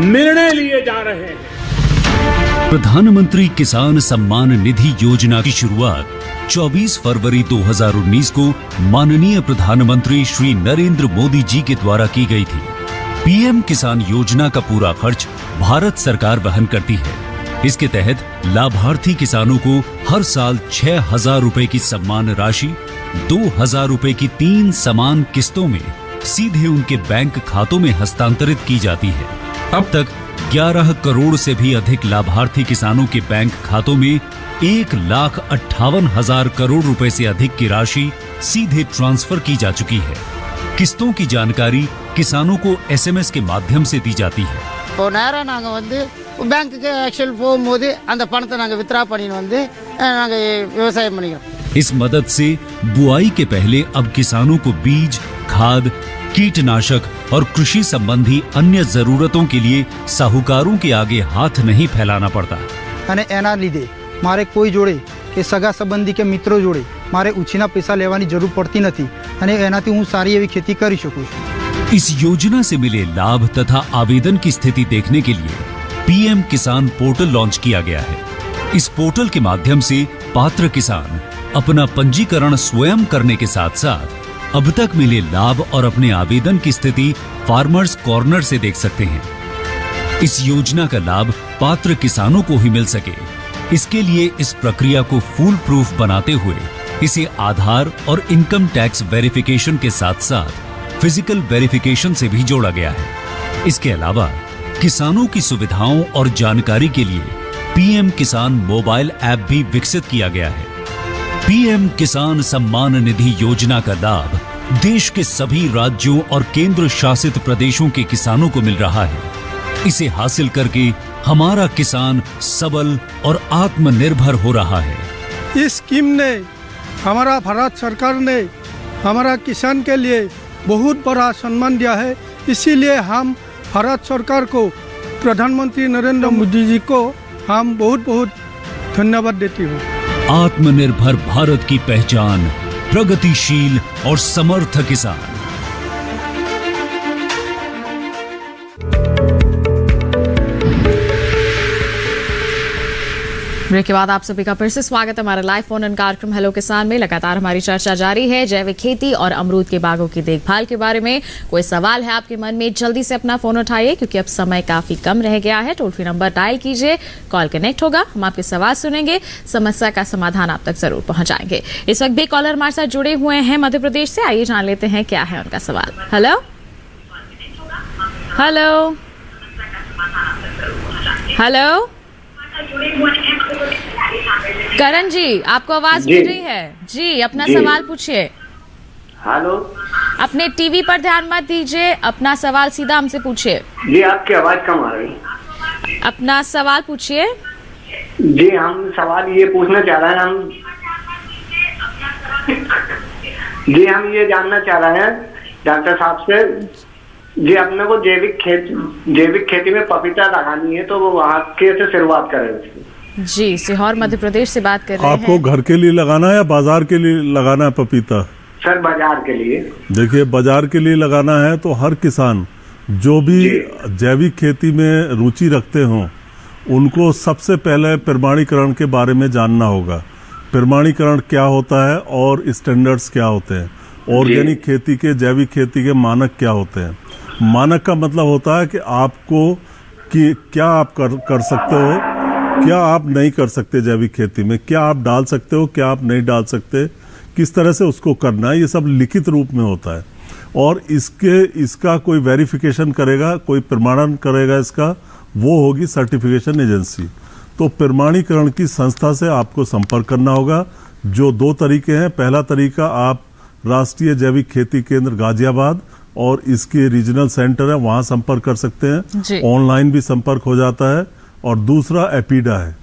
निर्णय लिए जा रहे हैं। प्रधानमंत्री किसान सम्मान निधि योजना की शुरुआत 24 फरवरी 2019 को माननीय प्रधानमंत्री श्री नरेंद्र मोदी जी के द्वारा की गई थी। पीएम किसान योजना का पूरा खर्च भारत सरकार वहन करती है। इसके तहत लाभार्थी किसानों को हर साल 6,000 रुपए की सम्मान राशि 2,000 रुपए की 3 समान किस्तों में सीधे उनके बैंक खातों में हस्तांतरित की जाती है। अब तक 11 करोड़ से भी अधिक लाभार्थी किसानों के बैंक खातों में 1,58,000 करोड़ रुपए से अधिक की राशि सीधे ट्रांसफर की जा चुकी है। किस्तों की जानकारी किसानों को एसएमएस के माध्यम से दी जाती है। इस मदद से बुआई के पहले अब किसानों को बीज, खाद, कीटनाशक और कृषि संबंधी अन्य जरूरतों के लिए साहूकारों के आगे हाथ नहीं फैलाना पड़ता। અને એના લીધે મારે કોઈ જોડે કે સગા સંબંધી કે મિત્રો જોડે મારે ઉછીના પૈસા લેવાની જરૂર પડતી નથી અને એનાથી હું સારી એવી खेती કરી શકું છું। इस योजना से मिले लाभ तथा आवेदन की स्थिति देखने के लिए पीएम किसान पोर्टल लॉन्च किया गया है। इस पोर्टल के माध्यम से पात्र किसान अपना पंजीकरण स्वयं करने के साथ साथ अब तक मिले लाभ और अपने आवेदन की स्थिति फार्मर्स कॉर्नर से देख सकते हैं। इस योजना का लाभ पात्र किसानों को ही मिल सके, इसके लिए इस प्रक्रिया को फूल प्रूफ बनाते हुए इसे आधार और इनकम टैक्स वेरिफिकेशन के साथ साथ फिजिकल वेरिफिकेशन से भी जोड़ा गया है। इसके अलावा किसानों की सुविधाओं और जानकारी के लिए पीएम किसान मोबाइल ऐप भी विकसित किया गया है। पीएम किसान सम्मान निधि योजना का लाभ देश के सभी राज्यों और केंद्र शासित प्रदेशों के किसानों को मिल रहा है। इसे हासिल करके हमारा किसान सबल और आत्मनिर्भर हो रहा है। इस स्कीम ने हमारा भारत सरकार ने हमारा किसान के लिए बहुत बड़ा सम्मान दिया है। इसीलिए हम भारत सरकार को, प्रधानमंत्री नरेंद्र मोदी जी को हम बहुत बहुत धन्यवाद देती हूँ। आत्मनिर्भर भारत की पहचान प्रगतिशील और समर्थ किसान। ब्रेक के बाद आप सभी का फिर से स्वागत है हमारे लाइव फोन इन कार्यक्रम हेलो किसान में। लगातार हमारी चर्चा जारी है जैविक खेती और अमरूद के बागों की देखभाल के बारे में। कोई सवाल है आपके मन में, जल्दी से अपना फोन उठाइए क्योंकि अब समय काफी कम रह गया है। टोल फ्री नंबर डायल कीजिए, कॉल कनेक्ट होगा, हम आपके सवाल सुनेंगे, समस्या का समाधान आप तक जरूर पहुंचाएंगे। इस वक्त भी कॉलर हमारे साथ जुड़े हुए हैं मध्य प्रदेश से। आइए जान लेते हैं क्या है उनका सवाल। हेलो हेलो हेलो करण जी, आपको आवाज मिल रही है जी? अपना सवाल पूछिए। हेलो, अपने टीवी पर ध्यान मत दीजिए, अपना सवाल सीधा हमसे पूछिए। जी आपकी आवाज कम आ रही। अपना सवाल पूछिए। जी हम सवाल ये पूछना चाह रहे हैं, हम ये जानना चाह रहे हैं डॉक्टर साहब से, जी अपने को जैविक खेती में पपीता लगानी है तो वो वहाँ कैसे शुरुआत करें? जी सीहोर मध्य प्रदेश से बात कर रहे हैं। आपको घर के लिए लगाना है या बाजार के लिए लगाना है पपीता? सर बाजार के लिए। देखिए बाजार के लिए लगाना है तो हर किसान जो भी जैविक खेती में रुचि रखते हों उनको सबसे पहले प्रमाणीकरण के बारे में जानना होगा। प्रमाणीकरण क्या होता है और स्टैंडर्ड्स क्या होते हैं, ऑर्गेनिक खेती के, जैविक खेती के मानक क्या होते हैं। मानक का मतलब होता है कि आपको कि क्या आप कर सकते हो, क्या आप नहीं कर सकते जैविक खेती में, क्या आप डाल सकते हो, क्या आप नहीं डाल सकते, किस तरह से उसको करना है, ये सब लिखित रूप में होता है। और इसका कोई वेरिफिकेशन करेगा, कोई प्रमाणन करेगा इसका, वो होगी सर्टिफिकेशन एजेंसी। तो प्रमाणीकरण की संस्था से आपको संपर्क करना होगा, जो 2 तरीके हैं। पहला तरीका आप राष्ट्रीय जैविक खेती केंद्र गाजियाबाद और इसके रीजनल सेंटर है वहां संपर्क कर सकते हैं, ऑनलाइन भी संपर्क हो जाता है। और दूसरा एपीडा है,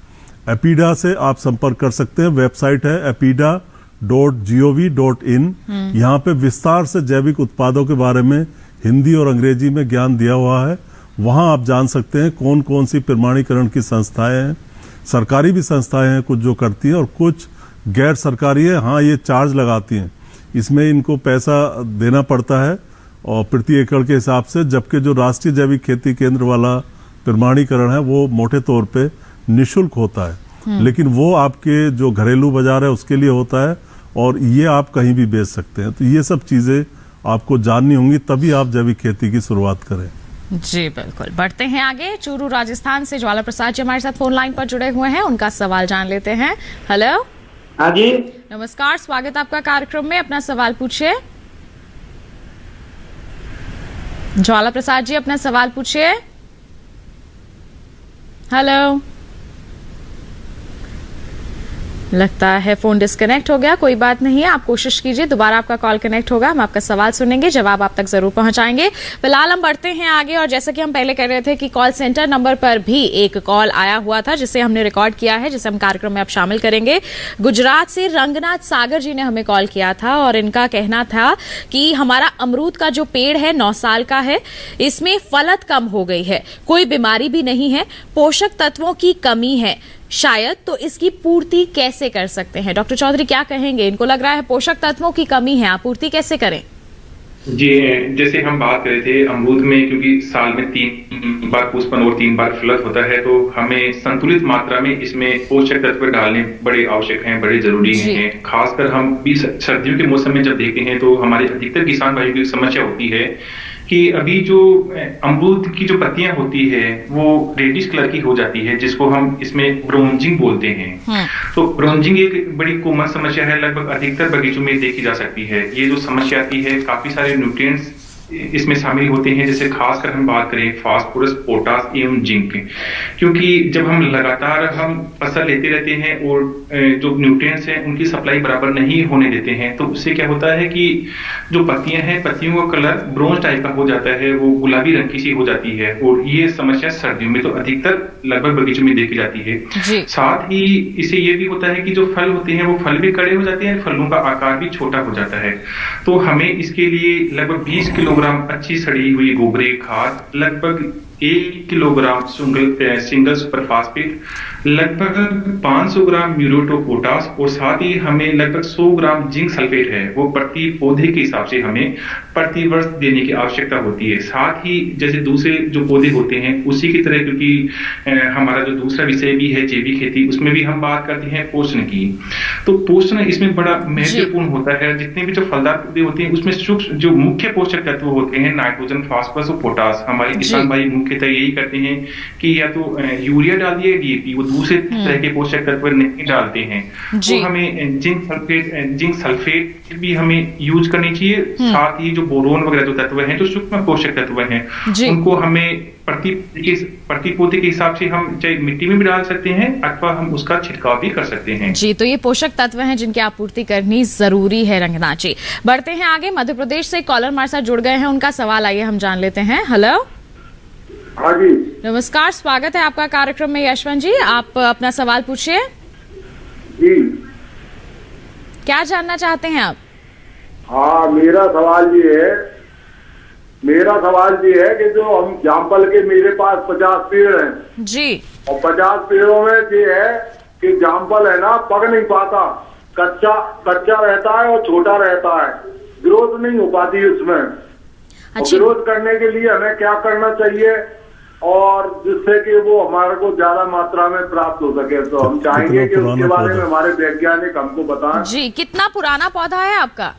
एपीडा से आप संपर्क कर सकते हैं। वेबसाइट है epida.gov.in। यहाँ पे विस्तार से जैविक उत्पादों के बारे में हिंदी और अंग्रेजी में ज्ञान दिया हुआ है। वहां आप जान सकते हैं कौन कौन सी प्रमाणीकरण की संस्थाएं हैं। सरकारी भी संस्थाएं हैं कुछ जो करती हैं और कुछ गैर सरकारी है। हाँ, ये चार्ज लगाती हैं, इसमें इनको पैसा देना पड़ता है और प्रति एकड़ के हिसाब से, जबकि जो राष्ट्रीय जैविक खेती केंद्र वाला प्रमाणीकरण है वो मोटे तौर पे निशुल्क होता है। लेकिन वो आपके जो घरेलू बाजार है उसके लिए होता है और ये आप कहीं भी बेच सकते हैं। तो ये सब चीजें आपको जाननी होंगी, तभी आप जैविक खेती की शुरुआत करें। जी बिल्कुल, बढ़ते हैं आगे। चूरू राजस्थान से ज्वाला प्रसाद जी हमारे साथ फोन लाइन पर जुड़े हुए हैं, उनका सवाल जान लेते हैं। हेलो। हाँ जी, नमस्कार, स्वागत आपका कार्यक्रम में, अपना सवाल पूछिए। ज्वाला प्रसाद जी अपना सवाल पूछिए। हेलो, लगता है फोन डिस्कनेक्ट हो गया, कोई बात नहीं है, आप कोशिश कीजिए, दोबारा आपका कॉल कनेक्ट होगा, हम आपका सवाल सुनेंगे, जवाब आप तक जरूर पहुंचाएंगे। फिलहाल हम बढ़ते हैं आगे, और जैसा कि हम पहले कह रहे थे कि कॉल सेंटर नंबर पर भी एक कॉल आया हुआ था जिसे हमने रिकॉर्ड किया है, जिसे हम कार्यक्रम में अब शामिल करेंगे। गुजरात से रंगनाथ सागर जी ने हमें कॉल किया था और इनका कहना था कि हमारा अमरूद का जो पेड़ है 9 साल का है, इसमें फलत कम हो गई है, कोई बीमारी भी नहीं है, पोषक तत्वों की कमी है शायद, तो इसकी पूर्ति कैसे कर सकते हैं? डॉक्टर चौधरी क्या कहेंगे? इनको लग रहा है पोषक तत्वों की कमी है, आपूर्ति कैसे करें? जी, जैसे हम बात कर रहे थे अमरूद में, क्योंकि साल में 3 बार पुष्पन और 3 बार फलत होता है, तो हमें संतुलित मात्रा में इसमें पोषक तत्व डालने बड़े आवश्यक हैं, बड़े जरूरी हैं। खासकर हम भी सर्दियों के मौसम में जब देखते हैं तो हमारे अधिकतर किसान भाइयों की समस्या होती है कि अभी जो अमरूद की जो पत्तियां होती है वो रेडिश कलर की हो जाती है, जिसको हम इसमें ब्रोंजिंग बोलते हैं। तो ब्रोंजिंग एक बड़ी कॉमन समस्या है, लगभग अधिकतर बगीचों में देखी जा सकती है। ये जो समस्या आती है, काफी सारे न्यूट्रिएंट्स इसमें शामिल होते हैं, जैसे खासकर हम बात करें फास्फोरस, पोटास एवं जिंक, क्योंकि जब हम लगातार फसल लेते रहते हैं और जो न्यूट्रिएंट्स हैं उनकी सप्लाई बराबर नहीं होने देते हैं, तो उससे क्या होता है कि जो पत्तियां हैं, पत्तियों का कलर ब्रोंज टाइप का हो जाता है, वो गुलाबी रंग की सी हो जाती है, और ये समस्या सर्दियों में तो अधिकतर लगभग बगीचों में देखी जाती है। साथ ही इससे ये भी होता है कि जो फल होते हैं वो फल भी कड़े हो जाते हैं, फलों का आकार भी छोटा हो जाता है। तो हमें इसके लिए लगभग 20 किलोग्राम अच्छी सड़ी हुई गोबरे खाद, लगभग 1 किलोग्राम सिंगल सुपर फास्फेट, लगभग 500 ग्राम म्यूरेट ऑफ पोटास, और साथ ही हमें लगभग 100 ग्राम जिंक सल्फेट है वो प्रति पौधे के हिसाब से हमें प्रति वर्ष देने की आवश्यकता होती है। साथ ही जैसे दूसरे जो पौधे होते हैं उसी की तरह, क्योंकि हमारा जो दूसरा विषय भी है जैविक खेती, उसमें भी हम बात करते हैं पोषण की, तो पोषण इसमें बड़ा महत्वपूर्ण होता है। जितने भी जो फलदार पौधे होते हैं उसमें सूक्ष्म जो मुख्य पोषक तत्व होते हैं, नाइट्रोजन, फास्फोरस और पोटास, हमारे किसान भाई मुख्यतः यही करते हैं कि या तो यूरिया डाल दिए, डीएपी, वो दूसरे तरह के पोषक तत्व नहीं डालते हैं। तो हमें जिंक सल्फेट भी हमें यूज करनी चाहिए। साथ ही जो बोरोन वगैरह जो तत्व हैं, जो सूक्ष्म पोषक तत्व हैं, उनको हमें प्रति पौधे के हिसाब से हम चाहे मिट्टी में भी डाल सकते हैं अथवा हम उसका छिड़काव भी कर सकते हैं। जी, तो ये पोषक तत्व हैं जिनकी आपूर्ति करनी जरूरी है। रंगनाथ जी, बढ़ते हैं आगे। मध्य प्रदेश से कॉलर हमारे साथ जुड़ गए हैं, उनका सवाल आइए हम जान लेते हैं। हेलो। हाँ जी, नमस्कार, स्वागत है आपका कार्यक्रम में। यशवंत जी, आप अपना सवाल पूछिए। जी, क्या जानना चाहते हैं आप? हाँ, मेरा सवाल ये है कि जो हम जामफल के, मेरे पास 50 पेड़ हैं जी, और 50 पेड़ों में ये है कि जामफल है ना पक नहीं पाता, कच्चा रहता है और छोटा रहता है, ग्रोथ नहीं हो पाती उसमें। ग्रोथ करने के लिए हमें क्या करना चाहिए और जिससे कि वो हमारे को ज्यादा मात्रा में प्राप्त हो सके? तो हम चाहेंगे कि उसके बारे में हमारे वैज्ञानिक हमको बताएं। जी, कितना पुराना पौधा है आपका?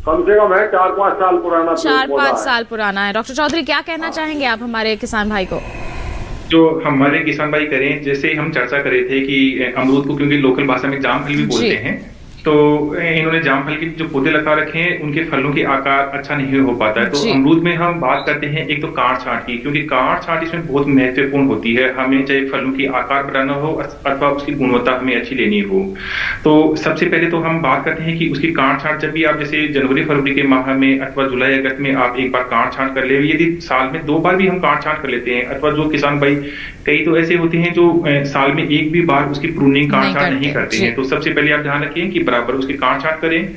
कम से कम है 4-5 साल पुराना। 4-5 साल पुराना है। डॉक्टर चौधरी, क्या कहना चाहेंगे आप हमारे किसान भाई को? जो हमारे किसान भाई करें, जैसे हम चर्चा कर रहे थे कि अमरूद को क्योंकि लोकल भाषा में जामफल भी बोलते हैं, तो इन्होंने जामफल के जो पौधे लगा रखे हैं उनके फलों के आकार अच्छा नहीं हो पाता है। तो अमरूद में हम बात करते हैं एक तो काट छांट की, क्योंकि काट छांट इसमें बहुत महत्वपूर्ण होती है। हमें चाहे फलों की आकार बढ़ाना हो अथवा उसकी गुणवत्ता हमें अच्छी लेनी हो, तो सबसे पहले तो हम बात करते हैं कि उसकी काट छांट जब भी आप जैसे जनवरी फरवरी के माह में अथवा जुलाई अगस्त में आप एक बार काट छांट कर ले, यदि साल में 2 बार भी हम काट छांट कर लेते हैं, अथवा जो किसान भाई कई तो ऐसे होते हैं जो साल में एक भी बार उसकी प्रूनिंग काट छांट नहीं करते हैं, तो सबसे पहले आप ध्यान रखें कि बराबर उसकी काट छांट करें।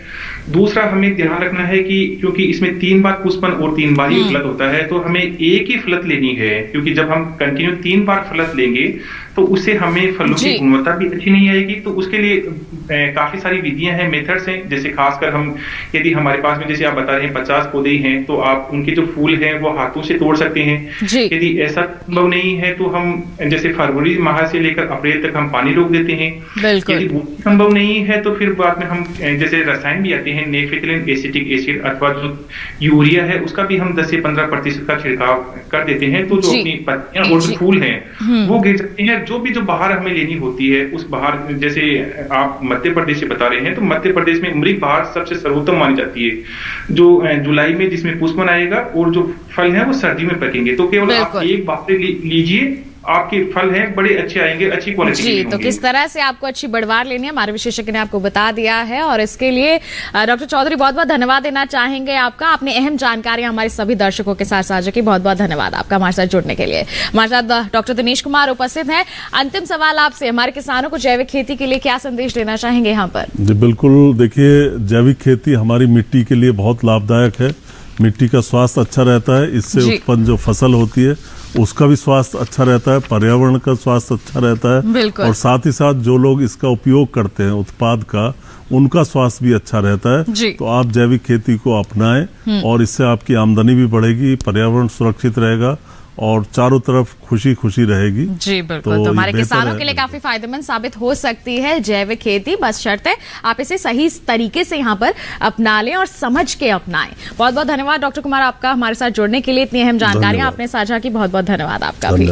दूसरा हमें ध्यान रखना है कि क्योंकि इसमें 3 बार पुष्पन और 3 बार ही फलत होता है, तो हमें एक ही फलत लेनी है, क्योंकि जब हम कंटिन्यू 3 बार फलत लेंगे तो उससे हमें फलों की गुणवत्ता भी अच्छी नहीं आएगी। तो उसके लिए काफी सारी विधियां हैं, मेथड्स हैं, जैसे खासकर हम यदि हमारे पास में जैसे आप बता रहे हैं 50 पौधे हैं तो आप उनके जो फूल हैं वो हाथों से तोड़ सकते हैं। यदि ऐसा संभव नहीं है तो हम जैसे फरवरी माह से लेकर अप्रैल तक हम पानी रोक देते हैं। यदि वो संभव नहीं है तो फिर बाद में हम जैसे रसायन भी आते हैं, नेफेथिलिन एसिटिक एसिड अथवा जो यूरिया है उसका भी हम 10 से 15% का छिड़काव कर देते हैं। तो जो अपनी पत्तियां और जो फूल हैं वो गिर सकते हैं। जो बाहर हमें लेनी होती है उस बाहर, जैसे आप मध्य प्रदेश से बता रहे हैं तो मध्य प्रदेश में मृग बहार सबसे सर्वोत्तम मानी जाती है, जो जुलाई में जिसमें पुष्पन आएगा और जो फल है वो सर्दी में पकेंगे। तो केवल आप एक बात लीजिए, आपके फल हैं बड़े अच्छे आएंगे, अच्छी क्वालिटी के होंगे। तो किस तरह से आपको अच्छी बढ़वार लेनी है हमारे विशेषज्ञ ने आपको बता दिया है, और इसके लिए डॉक्टर चौधरी बहुत बहुत धन्यवाद देना चाहेंगे आपका। आपने अहम जानकारियां हमारे सभी दर्शकों के साथ साझा की। बहुत बहुत धन्यवाद आपका हमारे साथ जुड़ने के लिए। हमारे साथ डॉक्टर दिनेश कुमार उपस्थित हैं। अंतिम सवाल आपसे, हमारे किसानों को जैविक खेती के लिए क्या संदेश देना चाहेंगे यहाँ पर? जी बिल्कुल, देखिए जैविक खेती हमारी मिट्टी के लिए बहुत लाभदायक है। मिट्टी का स्वास्थ्य अच्छा रहता है, इससे उत्पन्न जो फसल होती है उसका भी स्वास्थ्य अच्छा रहता है, पर्यावरण का स्वास्थ्य अच्छा रहता है, और साथ ही साथ जो लोग इसका उपयोग करते हैं उत्पाद का, उनका स्वास्थ्य भी अच्छा रहता है। तो आप जैविक खेती को अपनाएं और इससे आपकी आमदनी भी बढ़ेगी, पर्यावरण सुरक्षित रहेगा और चारों तरफ खुशी खुशी रहेगी। जी बिल्कुल, तो हमारे किसानों के लिए काफी फायदेमंद साबित हो सकती है जैविक खेती। बस शर्त है आप इसे सही तरीके से यहाँ पर अपना लें और समझ के अपनाएं। बहुत बहुत धन्यवाद डॉक्टर कुमार आपका हमारे साथ जुड़ने के लिए, इतनी अहम जानकारियां आपने साझा की। बहुत बहुत धन्यवाद आपका भी।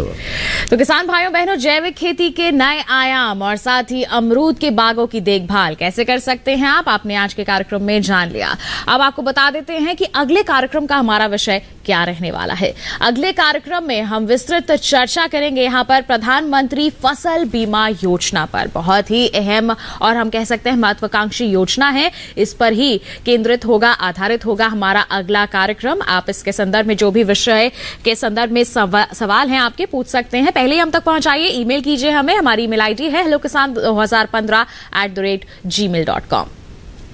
तो किसान भाइयों बहनों, जैविक खेती के नए आयाम और साथ ही अमरूद के बागों की देखभाल कैसे कर सकते हैं आपने आज के कार्यक्रम में जान लिया। अब आपको बता देते हैं कि अगले कार्यक्रम का हमारा विषय क्या रहने वाला है। अगले कार्यक्रम में हम विस्तृत चर्चा करेंगे यहाँ पर प्रधानमंत्री फसल बीमा योजना पर। बहुत ही अहम और हम कह सकते हैं महत्वाकांक्षी योजना है, इस पर ही केंद्रित होगा, आधारित होगा हमारा अगला कार्यक्रम। आप इसके संदर्भ में जो भी विषय के संदर्भ में सवाल हैं आपके पूछ सकते हैं। पहले ही हम तक पहुंचाइए, ईमेल कीजिए हमें। हमारी ईमेल आईडी है hellokisan2015@gmail.com।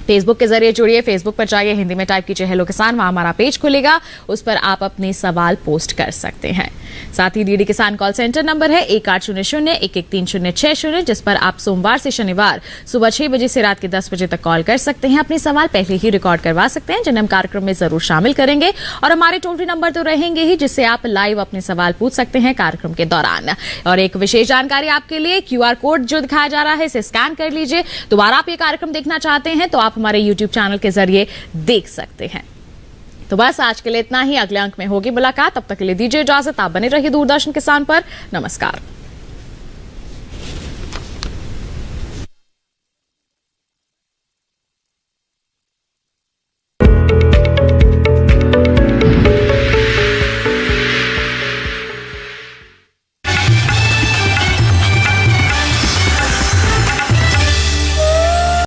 फेसबुक के जरिए जुड़िए, फेसबुक पर जाइए, हिंदी में टाइप कीजिए हेलो किसान, वहां हमारा पेज खुलेगा, उस पर आप अपने सवाल पोस्ट कर सकते हैं। साथ ही डीडी किसान कॉल सेंटर नंबर है 1800-113-060, जिस पर आप सोमवार से शनिवार सुबह 6 बजे से रात के 10 बजे तक कॉल कर सकते हैं। अपने सवाल पहले ही रिकॉर्ड करवा सकते हैं, जिन्हें हम कार्यक्रम में जरूर शामिल करेंगे। और हमारे टोल फ्री नंबर तो रहेंगे ही, जिससे आप लाइव अपने सवाल पूछ सकते हैं कार्यक्रम के दौरान। और एक विशेष जानकारी आपके लिए, QR कोड जो दिखाया जा रहा है इसे स्कैन कर लीजिए। दोबारा आप ये कार्यक्रम देखना चाहते हैं तो आप हमारे YouTube चैनल के जरिए देख सकते हैं। तो बस आज के लिए इतना ही, अगले अंक में होगी मुलाकात। तब तक के लिए दीजिए इजाजत, आप बने रहिए दूरदर्शन किसान पर। नमस्कार।